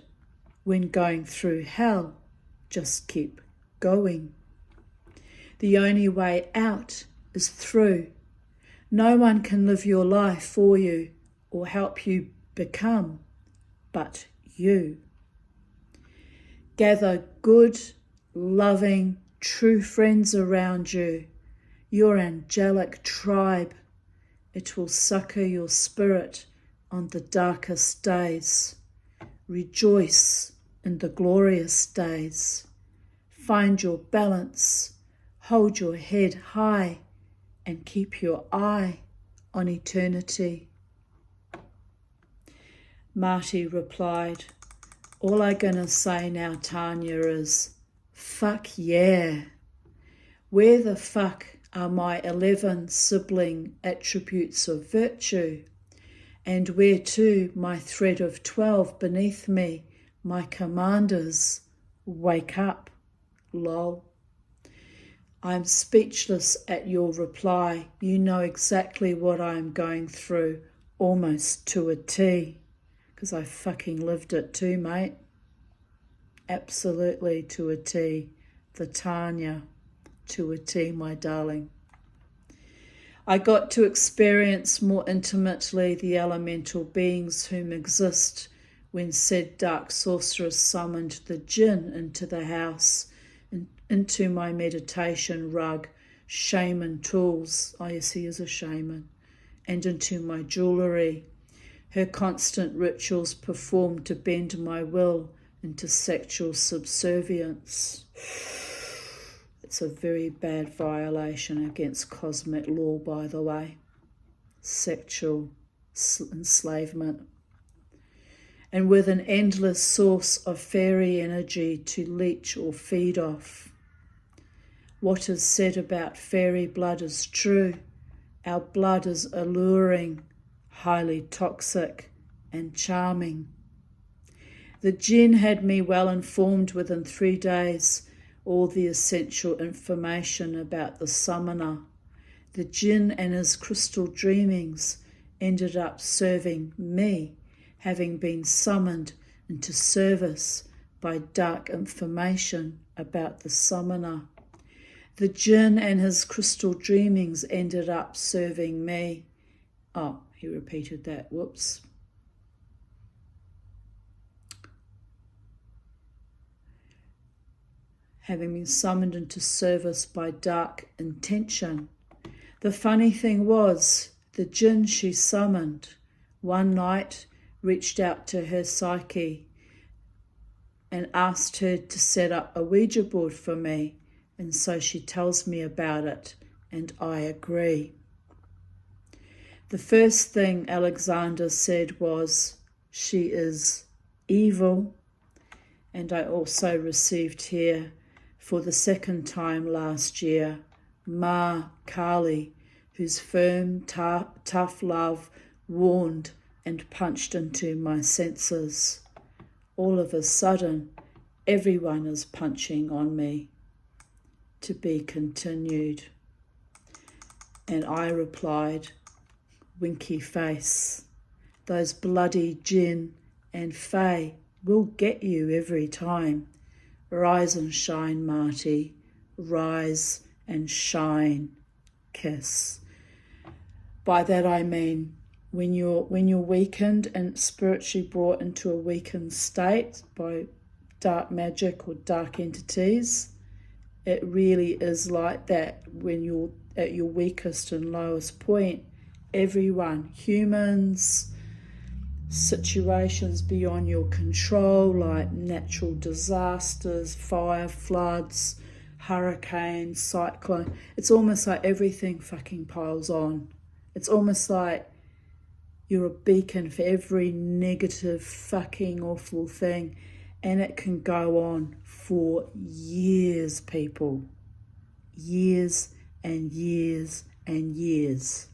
when going through hell, just keep going. The only way out is through. No one can live your life for you or help you become, but you. Gather good, loving, true friends around you, your angelic tribe. It will succor your spirit on the darkest days. Rejoice in the glorious days. Find your balance, hold your head high, and keep your eye on eternity. Marty replied, all I'm gonna say now, Tanya, is fuck yeah. Where the fuck are my 11 sibling attributes of virtue? And where too my thread of 12 beneath me, my commanders? Wake up, lol. I'm speechless at your reply. You know exactly what I'm going through, almost to a T, because I fucking lived it too, mate. Absolutely to a T. The Tanya, to a T, my darling. I got to experience more intimately the elemental beings whom exist when said dark sorceress summoned the jinn into the house, into my meditation rug, shaman tools, I yes, he is a shaman, and into my jewellery. Her constant rituals performed to bend my will into sexual subservience. It's a very bad violation against cosmic law, by the way. Sexual enslavement. And with an endless source of fairy energy to leech or feed off. What is said about fairy blood is true. Our blood is alluring, highly toxic, and charming. The jinn had me well informed within 3 days, all the essential information about the summoner. The jinn and his crystal dreamings ended up serving me, having been summoned into service by dark information about the summoner. The jinn and his crystal dreamings ended up serving me. Oh, he repeated that, whoops. Having been summoned into service by dark intention. The funny thing was, the jinn she summoned one night reached out to her psyche and asked her to set up a Ouija board for me, and so she tells me about it, and I agree. The first thing Alexander said was, she is evil, and I also received here, for the second time last year, Ma Kali, whose firm, tough love warned and punched into my senses. All of a sudden, everyone is punching on me. To be continued. And I replied, winky face, those bloody jinn and fae will get you every time. Rise and shine, Marty. Rise and shine. Kiss. By that I mean, when you're weakened and spiritually brought into a weakened state by dark magic or dark entities, It really is like that when you're at your weakest and lowest point. Everyone, humans, situations beyond your control like natural disasters, fire, floods, hurricanes, cyclone. It's almost like everything fucking piles on. It's almost like you're a beacon for every negative fucking awful thing, and it can go on for years, people. Years and years and years.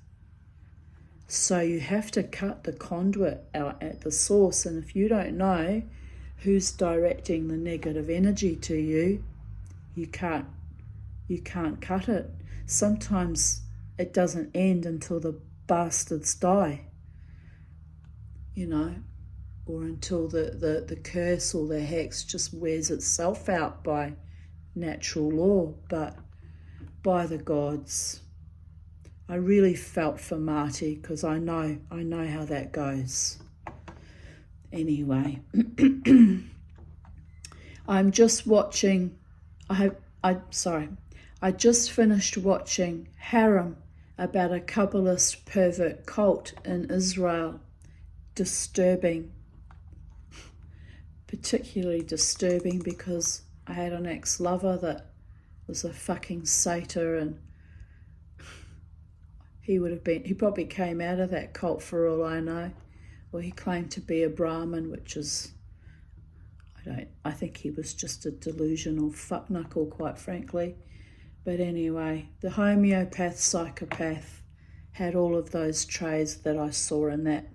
So you have to cut the conduit out at the source, and if you don't know who's directing the negative energy to you, you can't cut it. Sometimes it doesn't end until the bastards die, you know, or until the curse or the hex just wears itself out by natural law. But by the gods, I really felt for Marty, because I know how that goes. Anyway, I'm just watching, I just finished watching Harem, about a Kabbalist pervert cult in Israel. Disturbing. Particularly disturbing because I had an ex-lover that was a fucking satyr, and he probably came out of that cult for all I know. Or he claimed to be a Brahmin, which is, I think he was just a delusional fuckknuckle, quite frankly. But anyway, the homeopath psychopath had all of those traits that I saw in that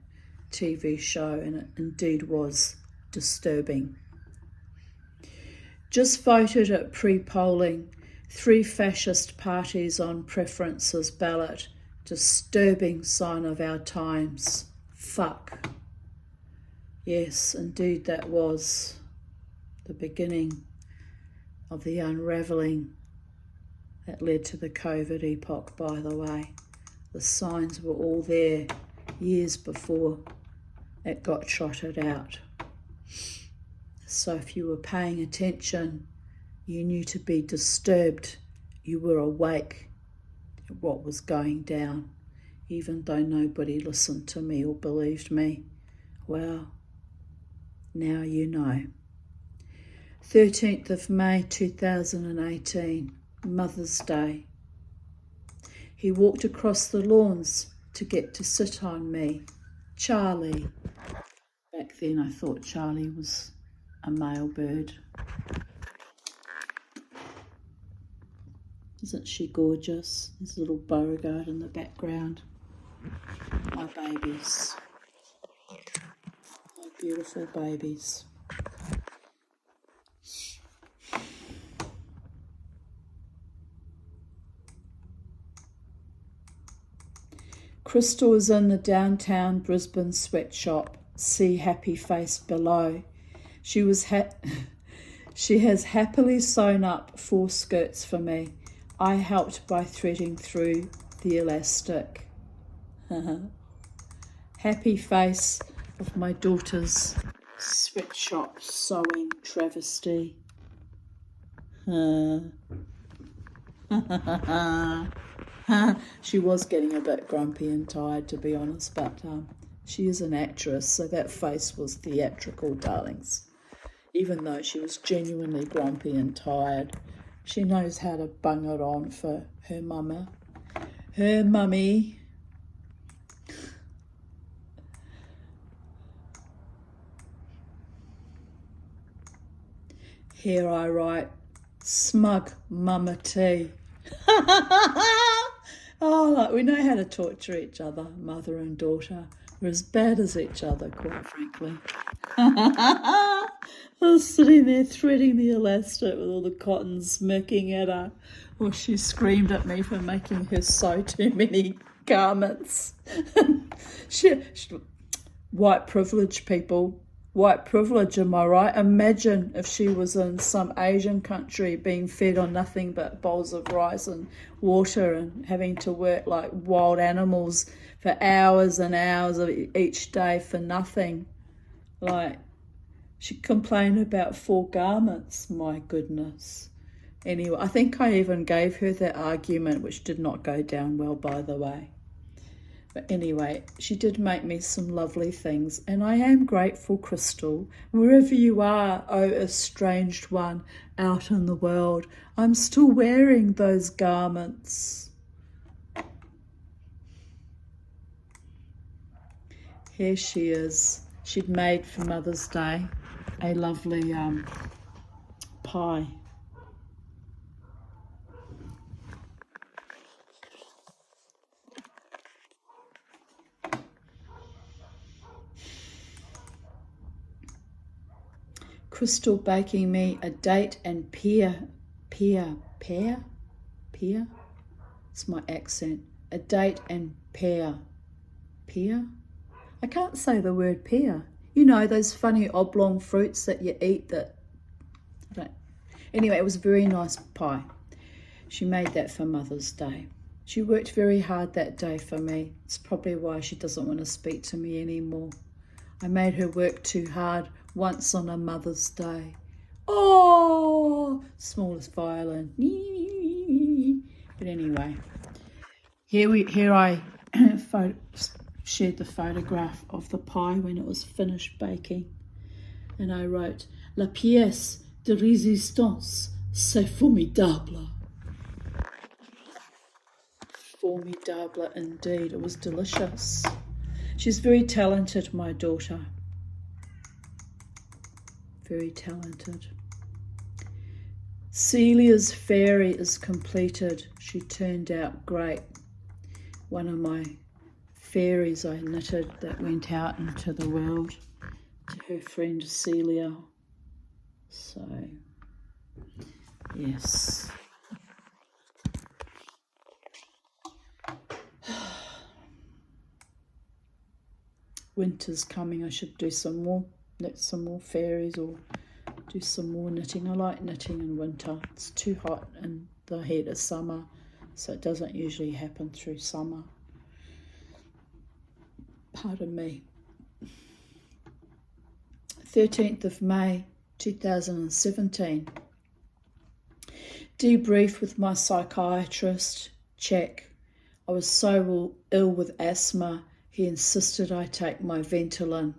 TV show, and it indeed was disturbing. Just voted at pre-polling, 3 fascist parties on preferences ballot. Disturbing sign of our times. Fuck. Yes, indeed that was the beginning of the unravelling that led to the COVID epoch, by the way. The signs were all there years before it got trotted out. So if you were paying attention, you knew to be disturbed. You were awake at what was going down, even though nobody listened to me or believed me. Well, now you know. 13th of May 2018, Mother's Day. He walked across the lawns to get to sit on me. Charlie. Back then I thought Charlie was a male bird. Isn't she gorgeous? There's a little Beauregard in the background. My babies. My beautiful babies. Crystal is in the downtown Brisbane sweatshop. See happy face below. She has happily sewn up 4 skirts for me. I helped by threading through the elastic. Happy face of my daughter's sweatshop sewing travesty. She was getting a bit grumpy and tired, to be honest, but she is an actress, so that face was theatrical, darlings. Even though she was genuinely grumpy and tired, she knows how to bung it on for her mama. Her mummy. Here I write, smug mama tea. Oh, like we know how to torture each other, mother and daughter. We're as bad as each other, quite frankly. I was sitting there threading the elastic with all the cotton smirking at her. Or she screamed at me for making her sew too many garments. she, white privilege, people. White privilege, am I right? Imagine if she was in some Asian country being fed on nothing but bowls of rice and water and having to work like wild animals for hours and hours of each day for nothing. Like, she complained about 4 garments. My goodness. Anyway, I think I even gave her that argument, which did not go down well, by the way. But anyway, she did make me some lovely things, and I am grateful, Crystal. Wherever you are, oh estranged one out in the world, I'm still wearing those garments. Here she is. She'd made for Mother's Day a lovely pie. Crystal baking me a date and pear. It's my accent. A date and pear. I can't say the word pear. You know, those funny oblong fruits that you eat that... Anyway, it was a very nice pie. She made that for Mother's Day. She worked very hard that day for me. It's probably why she doesn't want to speak to me anymore. I made her work too hard once on a Mother's Day. Oh, smallest violin. But anyway, here I shared the photograph of the pie when it was finished baking, and I wrote, "La pièce de résistance, c'est formidable." Formidable indeed. It was delicious. She's very talented, my daughter. Very talented. Celia's fairy is completed. She turned out great. One of my fairies I knitted that went out into the world to her friend Celia. So, yes. Winter's coming. I should do some more, knit some more fairies or do some more knitting. I like knitting in winter. It's too hot in the heat of summer, so it doesn't usually happen through summer. Pardon me. 13th of May 2017. Debrief with my psychiatrist. Check. I was so ill with asthma, he insisted I take my Ventolin.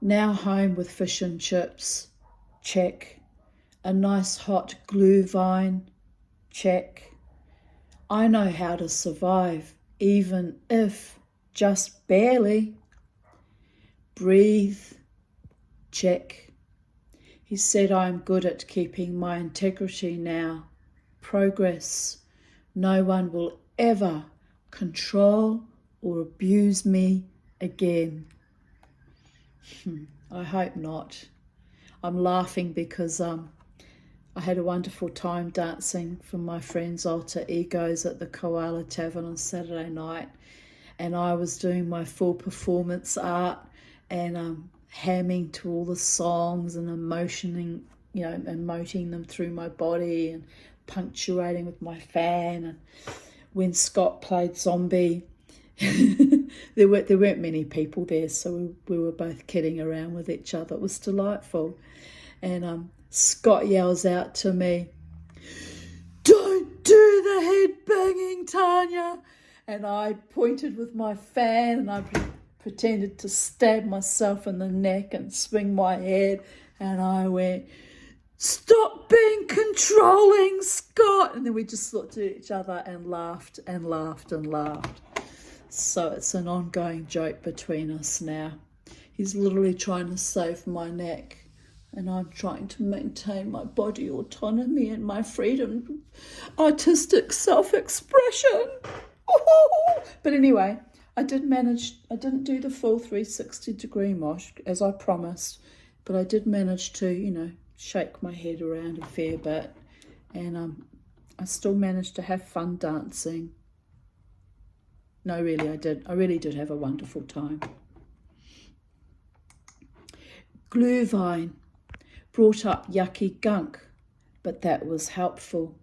Now home with fish and chips. Check. A nice hot glühwein. Check. I know how to survive, even if just barely. Breathe. Check. He said I'm good at keeping my integrity now. Progress. No one will ever control or abuse me again. I hope not. I'm laughing because I had a wonderful time dancing for my friends' alter egos at the Koala Tavern on Saturday night, and I was doing my full performance art and hamming to all the songs and emoting them through my body and punctuating with my fan. And when Scott played Zombie, there weren't many people there, so we were both kidding around with each other. It was delightful. And Scott yells out to me, "Don't do the head banging, Tanya." And I pointed with my fan and I pretended to stab myself in the neck and swing my head. And I went, "Stop being controlling, Scott." And then we just looked at each other and laughed and laughed and laughed. So it's an ongoing joke between us now. He's literally trying to save my neck, and I'm trying to maintain my body autonomy and my freedom, artistic self-expression. But anyway, I didn't do the full 360-degree mosh as I promised, but I did manage to, shake my head around a fair bit, and I still managed to have fun dancing. No, really, I did. I really did have a wonderful time. Glühwein brought up yucky gunk, but that was helpful.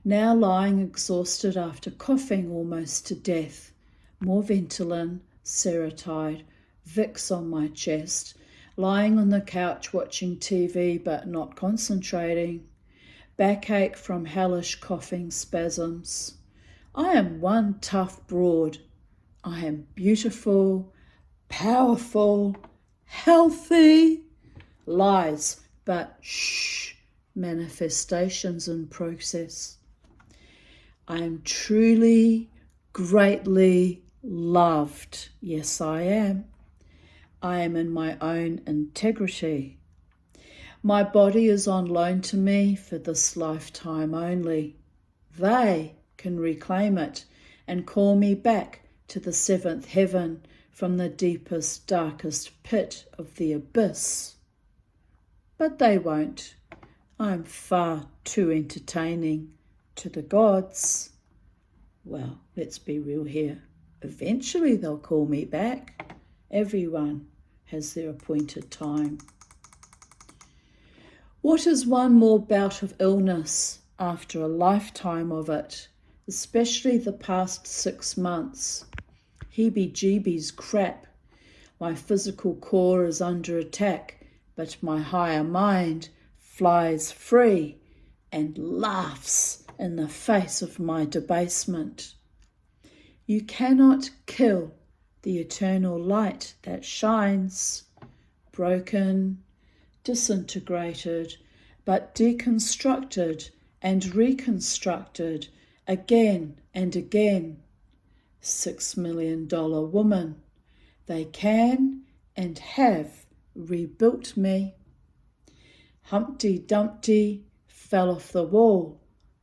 Now lying exhausted after coughing almost to death, more Ventolin, Seretide, Vicks on my chest, lying on the couch watching TV but not concentrating, backache from hellish coughing spasms. I am one tough broad. I am beautiful, powerful, healthy. Lies, but shh, manifestations in process. I am truly, greatly loved. Yes, I am. I am in my own integrity. My body is on loan to me for this lifetime only. They can reclaim it and call me back to the seventh heaven from the deepest, darkest pit of the abyss. But they won't. I'm far too entertaining to the gods. Well, let's be real here. Eventually they'll call me back. Everyone has their appointed time. What is one more bout of illness after a lifetime of it, especially the past 6 months? Heebie-jeebies crap. My physical core is under attack, but my higher mind flies free and laughs in the face of my debasement. You cannot kill the eternal light that shines. Broken, disintegrated, but deconstructed and reconstructed again and again. $6 million woman. They can and have rebuilt me. Humpty Dumpty fell off the wall.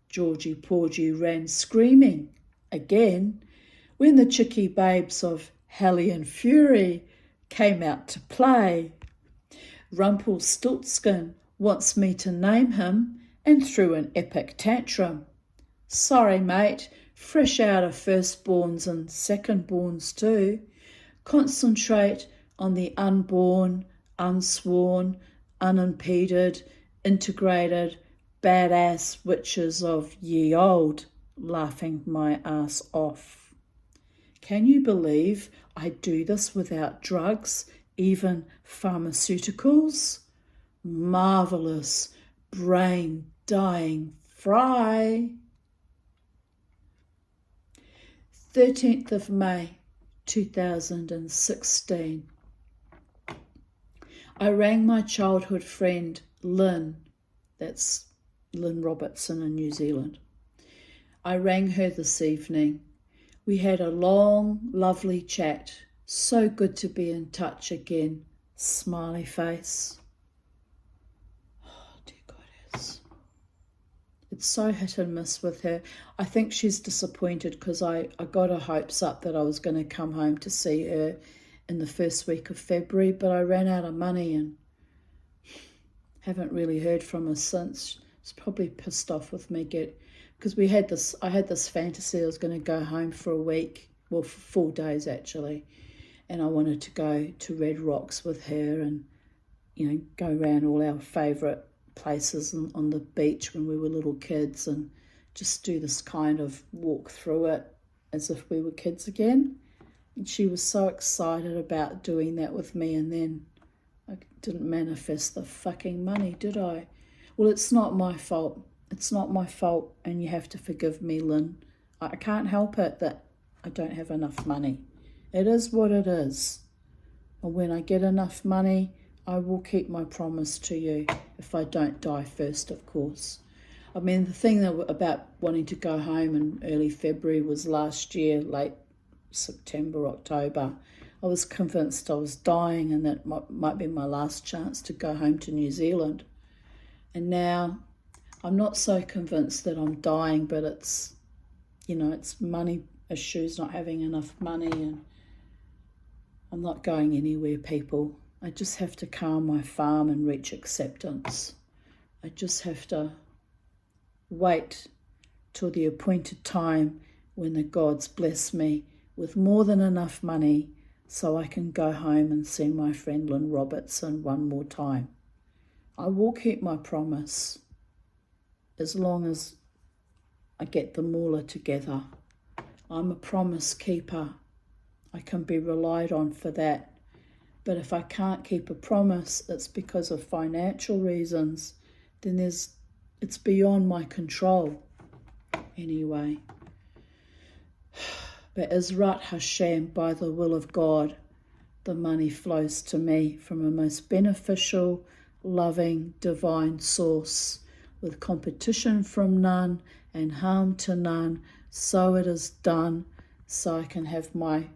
Georgie Porgy ran screaming again when the chickie babes of Hellion Fury came out to play. Rumpelstiltskin wants me to name him and threw an epic tantrum. Sorry, mate, fresh out of firstborns and secondborns too. Concentrate on the unborn, unsworn, unimpeded, integrated, badass witches of ye old, laughing my ass off. Can you believe I do this without drugs, even pharmaceuticals? Marvellous, brain-dying fry. 13th of May, 2016. I rang my childhood friend Lynn, that's Lynn Robertson in New Zealand. I rang her this evening. We had a long, lovely chat. So good to be in touch again. Smiley face. Oh, dear goddess. It's so hit and miss with her. I think she's disappointed because I got her hopes up that I was going to come home to see her in the first week of February, but I ran out of money and haven't really heard from her since. She's probably pissed off with me because I had this fantasy I was going to go home for a week, well, for 4 days actually, and I wanted to go to Red Rocks with her and, go around all our favourite places on the beach when we were little kids and just do this kind of walk through it as if we were kids again. And she was so excited about doing that with me, and then I didn't manifest the fucking money, did I? Well, it's not my fault. It's not my fault, and you have to forgive me, Lynn. I can't help it that I don't have enough money. It is what it is. And when I get enough money, I will keep my promise to you, if I don't die first, of course. I mean, the thing about wanting to go home in early February was last year, late September, October. I was convinced I was dying and that might be my last chance to go home to New Zealand. And now I'm not so convinced that I'm dying, but it's money issues, not having enough money, and I'm not going anywhere, people. I just have to calm my farm and reach acceptance. I just have to wait till the appointed time when the gods bless me with more than enough money so I can go home and see my friend Lynn Robertson one more time. I will keep my promise as long as I get the moolah together. I'm a promise keeper. I can be relied on for that. But if I can't keep a promise, it's because of financial reasons. Then there's It's beyond my control. Anyway. But Izrat Hashem, by the will of God, the money flows to me from a most beneficial, loving, divine source, with competition from none and harm to none. So it is done, so I can have my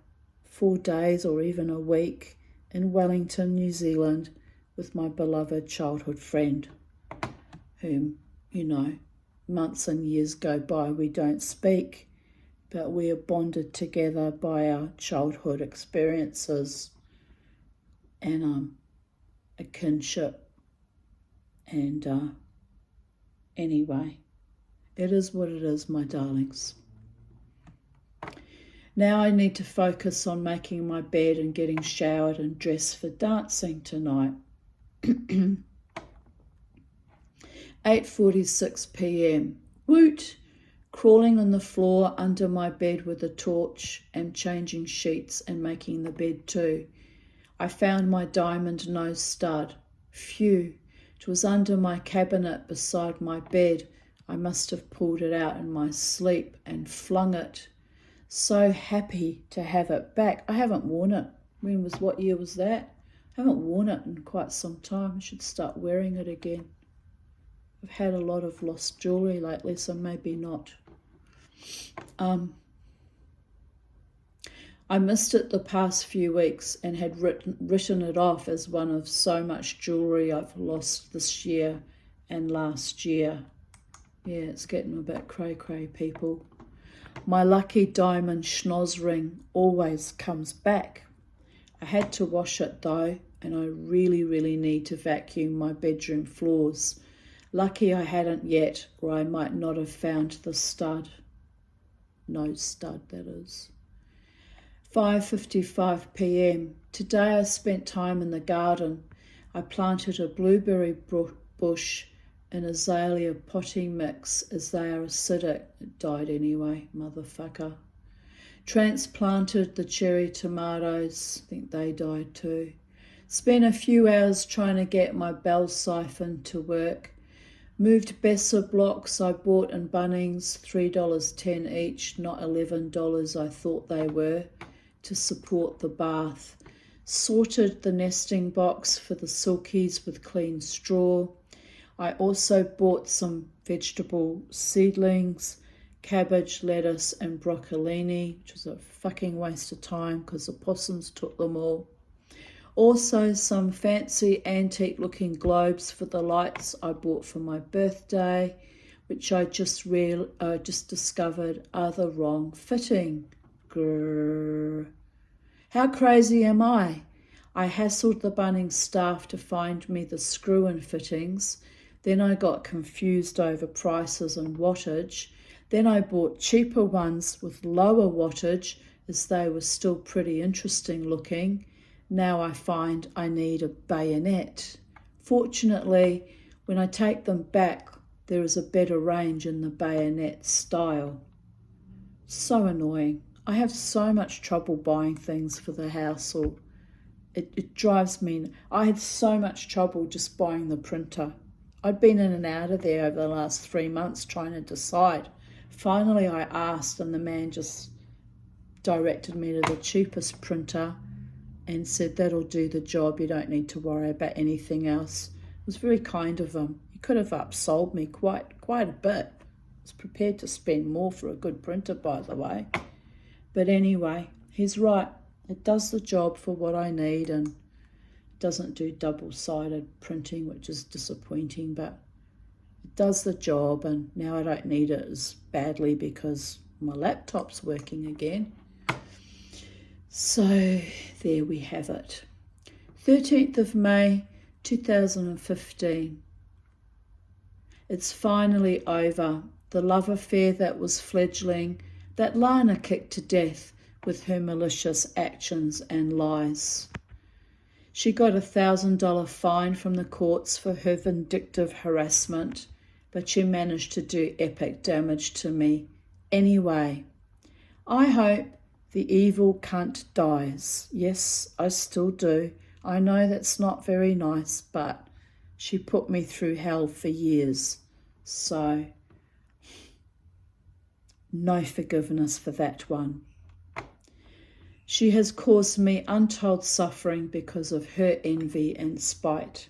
4 days or even a week in Wellington, New Zealand, with my beloved childhood friend, whom, months and years go by, we don't speak, but we are bonded together by our childhood experiences and a kinship. And anyway, it is what it is, my darlings. Now I need to focus on making my bed and getting showered and dressed for dancing tonight. 8:46 p.m. Woot! Crawling on the floor under my bed with a torch and changing sheets and making the bed too. I found my diamond nose stud. Phew! It was under my cabinet beside my bed. I must have pulled it out in my sleep and flung it. So happy to have it back. I haven't worn it. What year was that? I haven't worn it in quite some time. I should start wearing it again. I've had a lot of lost jewellery lately, so maybe not. I missed it the past few weeks and had written it off as one of so much jewellery I've lost this year and last year. Yeah, it's getting a bit cray-cray, people. My lucky diamond schnoz ring always comes back. I had to wash it though, and I really, really need to vacuum my bedroom floors. Lucky I hadn't yet, or I might not have found the stud. No stud, that is. 5:55 p.m. Today I spent time in the garden. I planted a blueberry bush and azalea potting mix as they are acidic. It died anyway, motherfucker. Transplanted the cherry tomatoes. I think they died too. Spent a few hours trying to get my bell siphon to work. Moved Besser blocks I bought in Bunnings, $3.10 each, not $11 I thought they were, to support the bath. Sorted the nesting box for the silkies with clean straw. I also bought some vegetable seedlings, cabbage, lettuce and broccolini, which was a fucking waste of time because the possums took them all. Also some fancy antique looking globes for the lights I bought for my birthday, which I just discovered are the wrong fitting. Grrr. How crazy am I? I hassled the Bunnings staff to find me the screw-in fittings. Then I got confused over prices and wattage. Then I bought cheaper ones with lower wattage as they were still pretty interesting looking. Now I find I need a bayonet. Fortunately, when I take them back, there is a better range in the bayonet style. So annoying. I have so much trouble buying things for the house, or it drives me. I had so much trouble just buying the printer. I'd been in and out of there over the last 3 months trying to decide. Finally, I asked, and the man just directed me to the cheapest printer and said, that'll do the job, you don't need to worry about anything else. It was very kind of him. He could have upsold me quite a bit. I was prepared to spend more for a good printer, by the way. But anyway, he's right. It does the job for what I need and doesn't do double-sided printing, which is disappointing, but it does the job, and now I don't need it as badly because my laptop's working again. So there we have it. 13th of May 2015. It's finally over. The love affair that was fledgling, that Lana kicked to death with her malicious actions and lies. She got a $1,000 fine from the courts for her vindictive harassment, but she managed to do epic damage to me anyway. I hope the evil cunt dies. Yes, I still do. I know that's not very nice, but she put me through hell for years. So, no forgiveness for that one. She has caused me untold suffering because of her envy and spite.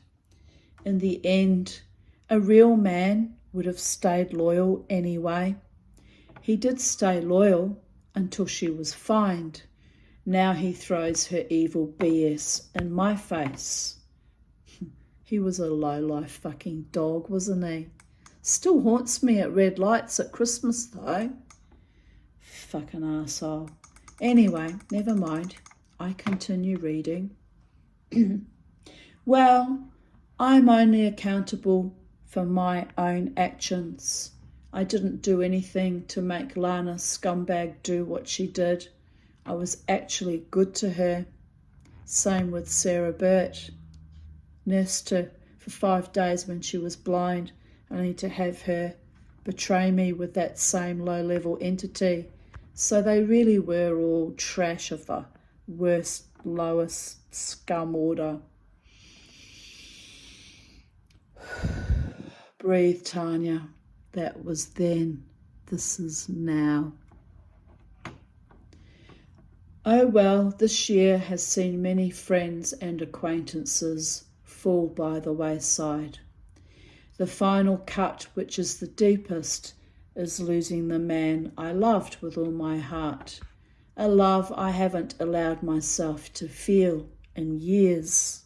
In the end, a real man would have stayed loyal anyway. He did stay loyal until she was fined. Now he throws her evil BS in my face. He was a low-life fucking dog, wasn't he? Still haunts me at red lights at Christmas though. Fucking arsehole. Anyway, never mind. I continue reading. Well, I'm only accountable for my own actions. I didn't do anything to make Lana scumbag do what she did. I was actually good to her. Same with Sarah Burt. Nursed her for 5 days when she was blind, only to have her betray me with that same low-level entity. So they really were all trash of the worst, lowest scum order. Breathe, Tanya. That was then. This is now. Oh well, this year has seen many friends and acquaintances fall by the wayside. The final cut, which is the deepest, is losing the man I loved with all my heart, a love I haven't allowed myself to feel in years,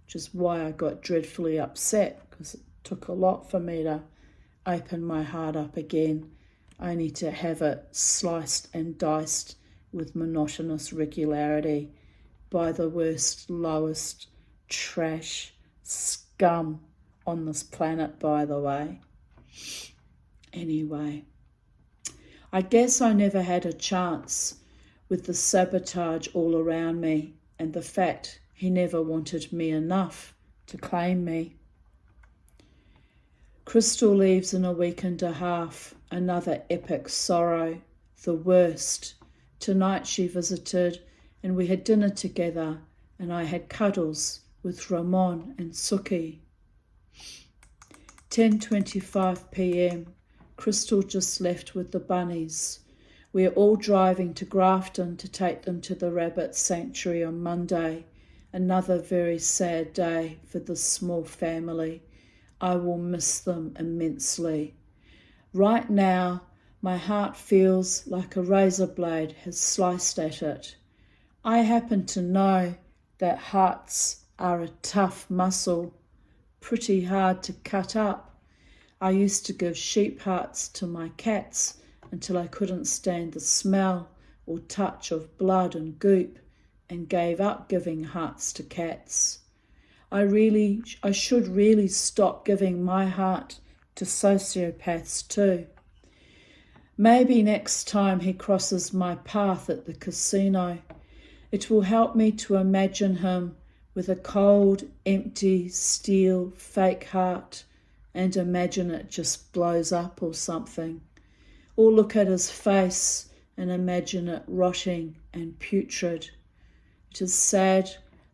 which is why I got dreadfully upset, because it took a lot for me to open my heart up again, only to have it sliced and diced with monotonous regularity by the worst, lowest trash scum on this planet, by the way. Anyway, I guess I never had a chance with the sabotage all around me and the fact he never wanted me enough to claim me. Crystal leaves in a week and a half, another epic sorrow, the worst. Tonight she visited and we had dinner together and I had cuddles with Ramon and Suki. 10:25 p.m. Crystal just left with the bunnies. We are all driving to Grafton to take them to the rabbit sanctuary on Monday. Another very sad day for this small family. I will miss them immensely. Right now, my heart feels like a razor blade has sliced at it. I happen to know that hearts are a tough muscle, pretty hard to cut up. I used to give sheep hearts to my cats until I couldn't stand the smell or touch of blood and goop and gave up giving hearts to cats. I should really stop giving my heart to sociopaths too. Maybe next time he crosses my path at the casino, it will help me to imagine him with a cold, empty, steel, fake heart and imagine it just blows up or something. Or look at his face and imagine it rotting and putrid. It is sad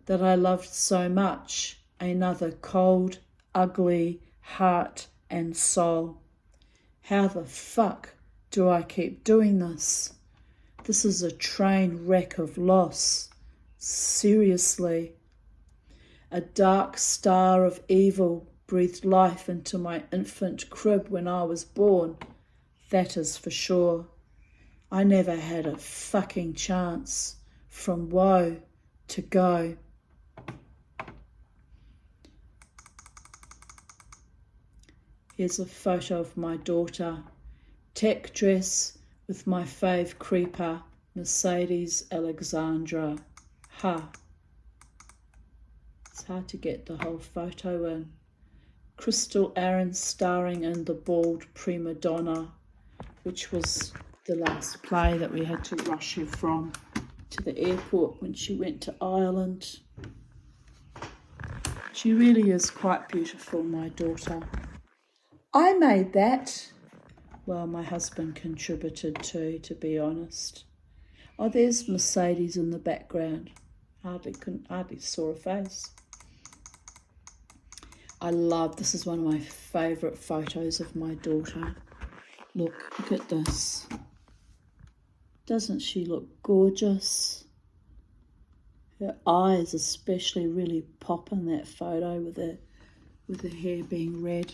that I loved so much another cold, ugly heart and soul. How the fuck do I keep doing this? This is a train wreck of loss. Seriously. A dark star of evil breathed life into my infant crib when I was born. That is for sure. I never had a fucking chance from woe to go. Here's a photo of my daughter. Tech dress with my fave creeper, Mercedes Alexandra. It's hard to get the whole photo in. Crystal Aaron starring in The Bald Prima Donna, which was the last play that we had to rush her from to the airport when she went to Ireland. She really is quite beautiful, my daughter. I made that. Well, my husband contributed too, to be honest. Oh, there's Mercedes in the background. Hardly saw her face. this is one of my favourite photos of my daughter. Look at this. Doesn't she look gorgeous? Her eyes especially really pop in that photo with the hair being red.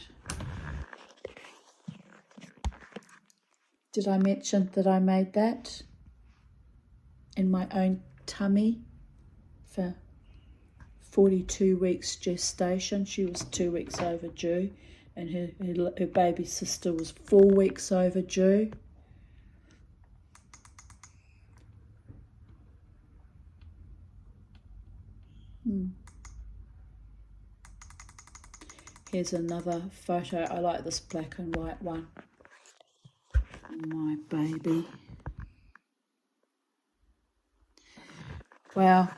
Did I mention that I made that in my own tummy for 42 weeks gestation? She was 2 weeks overdue, and her baby sister was 4 weeks overdue. Here's another photo. I like this black and white one. My baby. Wow.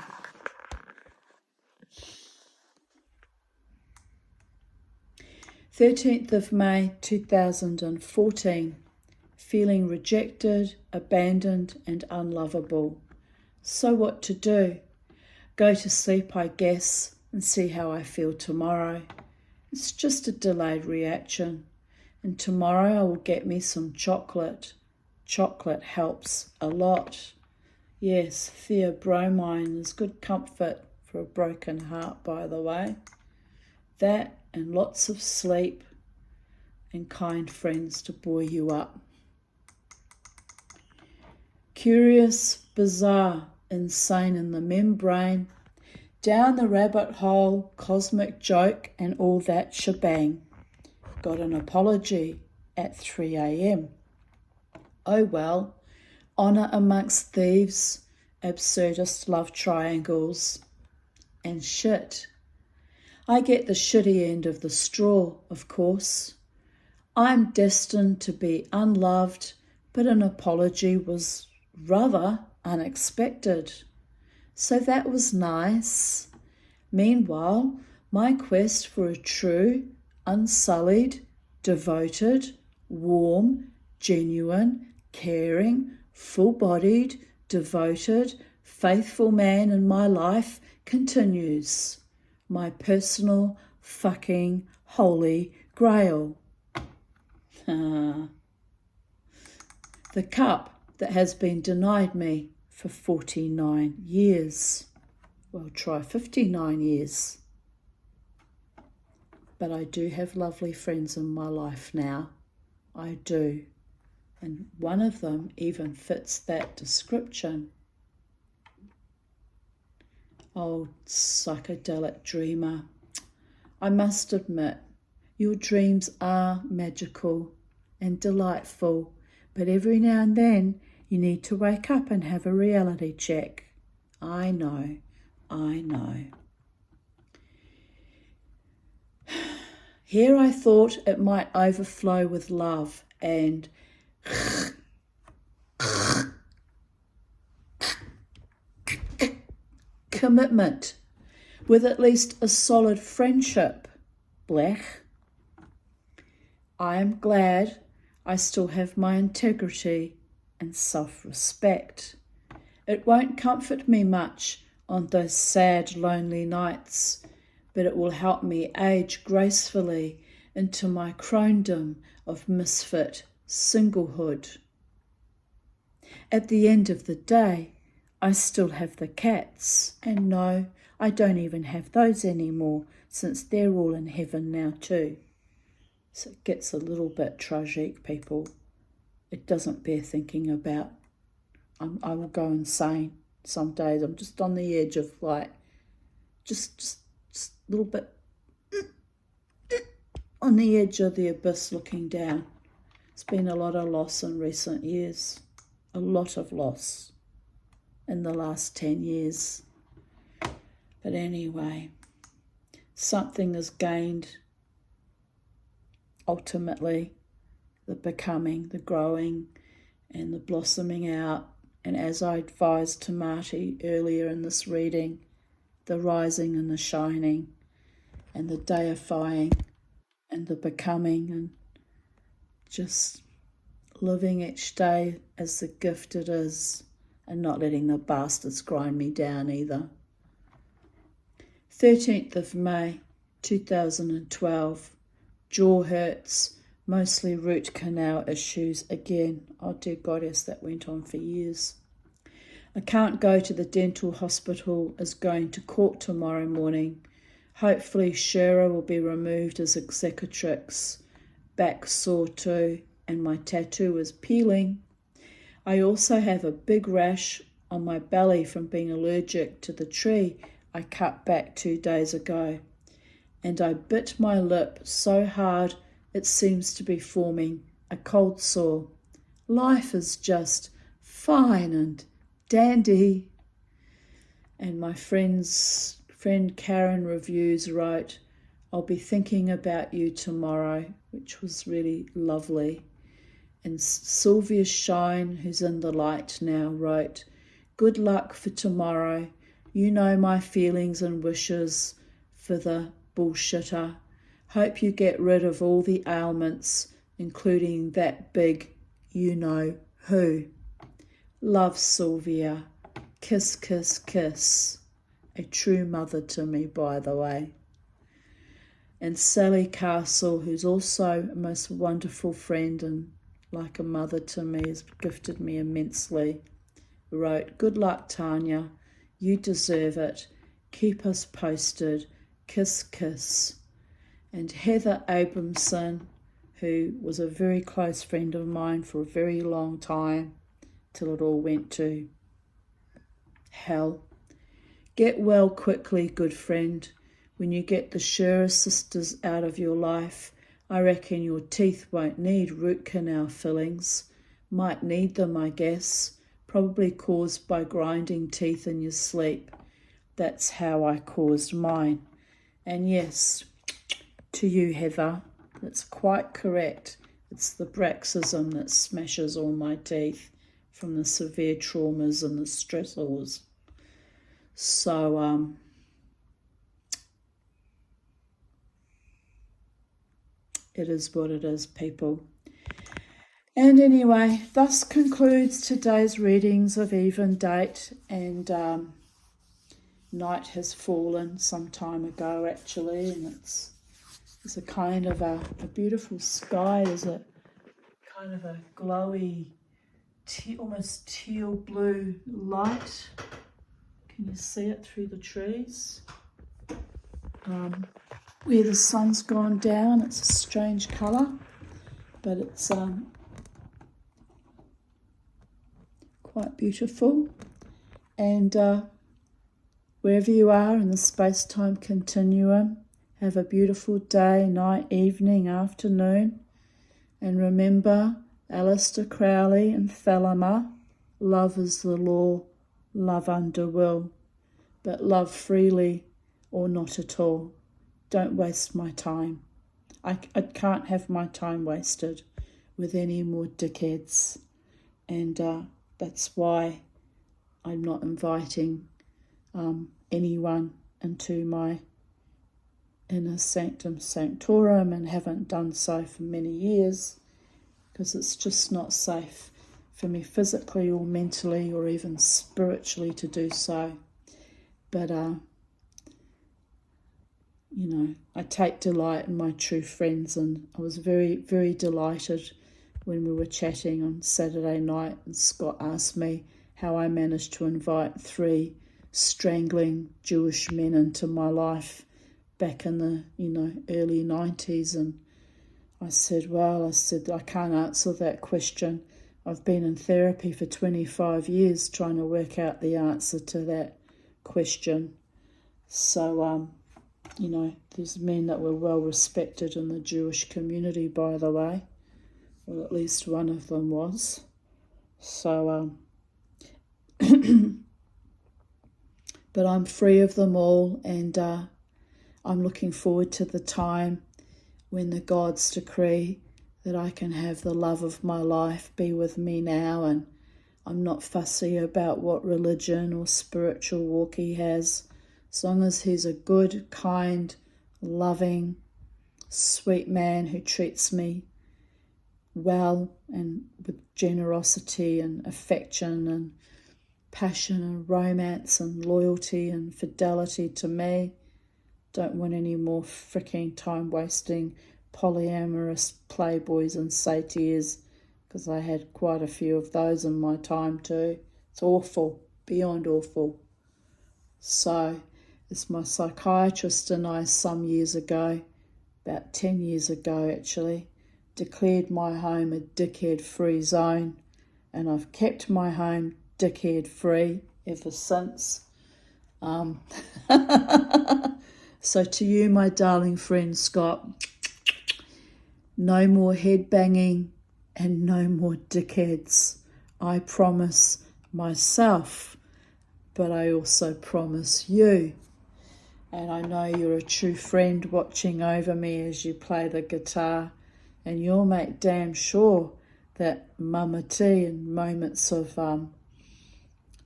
May 2014. Feeling rejected, abandoned and unlovable. So what to do? Go to sleep, I guess, and see how I feel tomorrow. It's just a delayed reaction. And tomorrow I will get me some chocolate. Chocolate helps a lot. Yes, theobromine is good comfort for a broken heart, by the way. That and lots of sleep and kind friends to buoy you up. Curious, bizarre, insane in the membrane, down the rabbit hole, cosmic joke and all that shebang. Got an apology at 3 a.m. Oh well, honour amongst thieves, absurdist love triangles, and shit. I get the shitty end of the straw, of course. I'm destined to be unloved, but an apology was rather unexpected. So that was nice. Meanwhile, my quest for a true, unsullied, devoted, warm, genuine, caring, full-bodied, devoted, faithful man in my life continues. My personal fucking holy grail. The cup that has been denied me for 49 years. Well, try 59 years. But I do have lovely friends in my life now. I do. And one of them even fits that description. Oh, psychedelic dreamer. I must admit, your dreams are magical and delightful, but every now and then you need to wake up and have a reality check. I know. Here I thought it might overflow with love and commitment, with at least a solid friendship. Blech. I am glad I still have my integrity and self-respect. It won't comfort me much on those sad, lonely nights, but it will help me age gracefully into my crondom of misfit singlehood. At the end of the day, I still have the cats, and no, I don't even have those anymore, since they're all in heaven now too. So it gets a little bit tragic, people. It doesn't bear thinking about. I will go insane some days. I'm just on the edge of like, just a little bit on the edge of the abyss looking down. It's been a lot of loss in recent years. A lot of loss in the last 10 years. But anyway, something is gained. Ultimately, the becoming, the growing, and the blossoming out. And as I advised to Marty earlier in this reading, the rising and the shining, and the deifying, and the becoming, and just living each day as the gift it is, and not letting the bastards grind me down either. 13th of May 2012. Jaw hurts, mostly root canal issues again. Oh dear goddess, that went on for years. I can't go to the dental hospital as going to court tomorrow morning. Hopefully Shira will be removed as executrix. Back sore too, and my tattoo is peeling. I also have a big rash on my belly from being allergic to the tree I cut back 2 days ago. And I bit my lip so hard it seems to be forming a cold sore. Life is just fine and dandy. And my friend Karen Reviews wrote, I'll be thinking about you tomorrow, which was really lovely. And Sylvia Shine, who's in the light now, wrote, good luck for tomorrow. You know my feelings and wishes for the bullshitter. Hope you get rid of all the ailments, including that big you-know-who. Love, Sylvia. Kiss, kiss, kiss. A true mother to me, by the way. And Sally Castle, who's also a most wonderful friend and like a mother to me, has gifted me immensely, wrote, good luck, Tanya. You deserve it. Keep us posted. Kiss, kiss. And Heather Abramson, who was a very close friend of mine for a very long time, till it all went to hell. Get well quickly, good friend. When you get the Shearer sisters out of your life, I reckon your teeth won't need root canal fillings. Might need them, I guess. Probably caused by grinding teeth in your sleep. That's how I caused mine. And yes, to you, Heather, that's quite correct. It's the bruxism that smashes all my teeth from the severe traumas and the stressors. So, it is what it is, people. And anyway, thus concludes today's readings of Even Date, and night has fallen some time ago actually, and it's a kind of a beautiful sky. There's a kind of a glowy, almost teal blue light. Can you see it through the trees? Where the sun's gone down, it's a strange colour, but it's quite beautiful. And wherever you are in the space-time continuum, have a beautiful day, night, evening, afternoon. And remember Aleister Crowley and Thelema, love is the law, love under will, but love freely or not at all. Don't waste my time. I can't have my time wasted with any more dickheads. And that's why I'm not inviting anyone into my inner sanctum sanctorum, and haven't done so for many years, because it's just not safe for me physically or mentally or even spiritually to do so. But I take delight in my true friends, and I was very, very delighted when we were chatting on Saturday night and Scott asked me how I managed to invite 3 strangling Jewish men into my life back in the early 90s. And I said, I can't answer that question. I've been in therapy for 25 years trying to work out the answer to that question. So there's men that were well respected in the Jewish community, by the way. Well, at least one of them was. So, but I'm free of them all, and I'm looking forward to the time when the gods decree that I can have the love of my life be with me now, and I'm not fussy about what religion or spiritual walk he has, as long as he's a good, kind, loving, sweet man who treats me well and with generosity and affection and passion and romance and loyalty and fidelity to me. Don't want any more freaking time-wasting polyamorous playboys and satyrs, because I had quite a few of those in my time too. It's awful, beyond awful. So, as my psychiatrist and I some years ago, about 10 years ago actually, declared my home a dickhead-free zone, and I've kept my home dickhead-free ever since. So to you, my darling friend Scott, no more head banging and no more dickheads. I promise myself, but I also promise you. And I know you're a true friend watching over me as you play the guitar, and you'll make damn sure that Mama T in moments of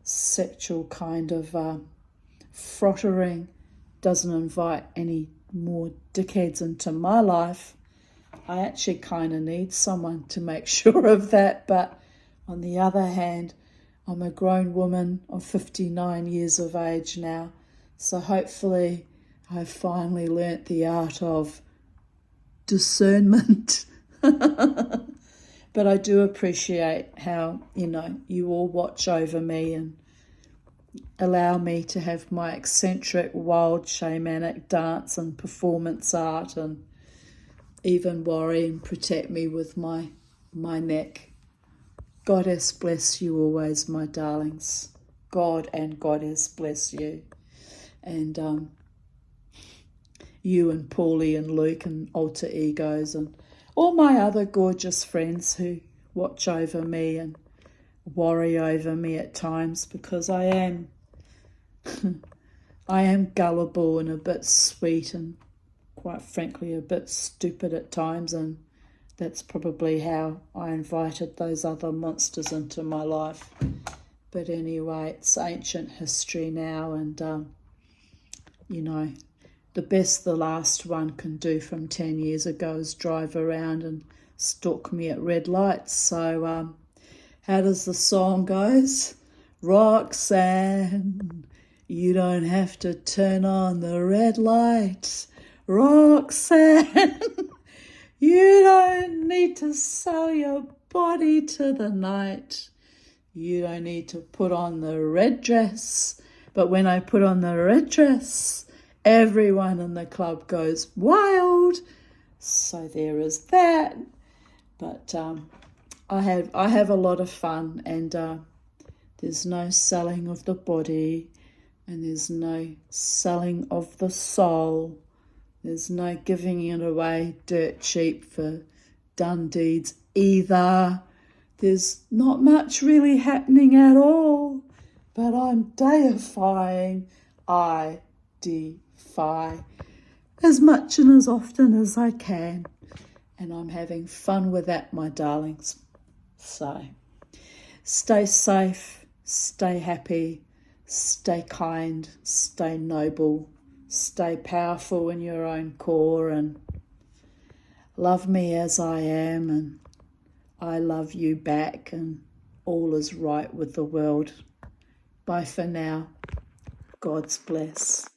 sexual kind of frottering doesn't invite any more dickheads into my life. I actually kind of need someone to make sure of that, but on the other hand, I'm a grown woman of 59 years of age now, so hopefully I've finally learnt the art of discernment. But I do appreciate how, you all watch over me and allow me to have my eccentric, wild, shamanic dance and performance art, and even worry and protect me with my neck. Goddess bless you always, my darlings. God and Goddess bless you. And you and Paulie and Luke and Alter Egos and all my other gorgeous friends who watch over me and worry over me at times, because I am gullible and a bit sweet and quite frankly a bit stupid at times, and that's probably how I invited those other monsters into my life. But anyway, it's ancient history now, and the best the last one can do from 10 years ago is drive around and stalk me at red lights. So how does the song goes? Roxanne, you don't have to turn on the red light. Roxanne, you don't need to sell your body to the night. You don't need to put on the red dress. But when I put on the red dress, everyone in the club goes wild. So there is that. But I have a lot of fun, and there's no selling of the body, and there's no selling of the soul. There's no giving it away dirt cheap for done deeds either. There's not much really happening at all, but I'm deifying. I defy as much and as often as I can, and I'm having fun with that, my darlings. So stay safe, stay happy, stay kind, stay noble, stay powerful in your own core, and love me as I am, and I love you back, and all is right with the world. Bye for now. God's bless.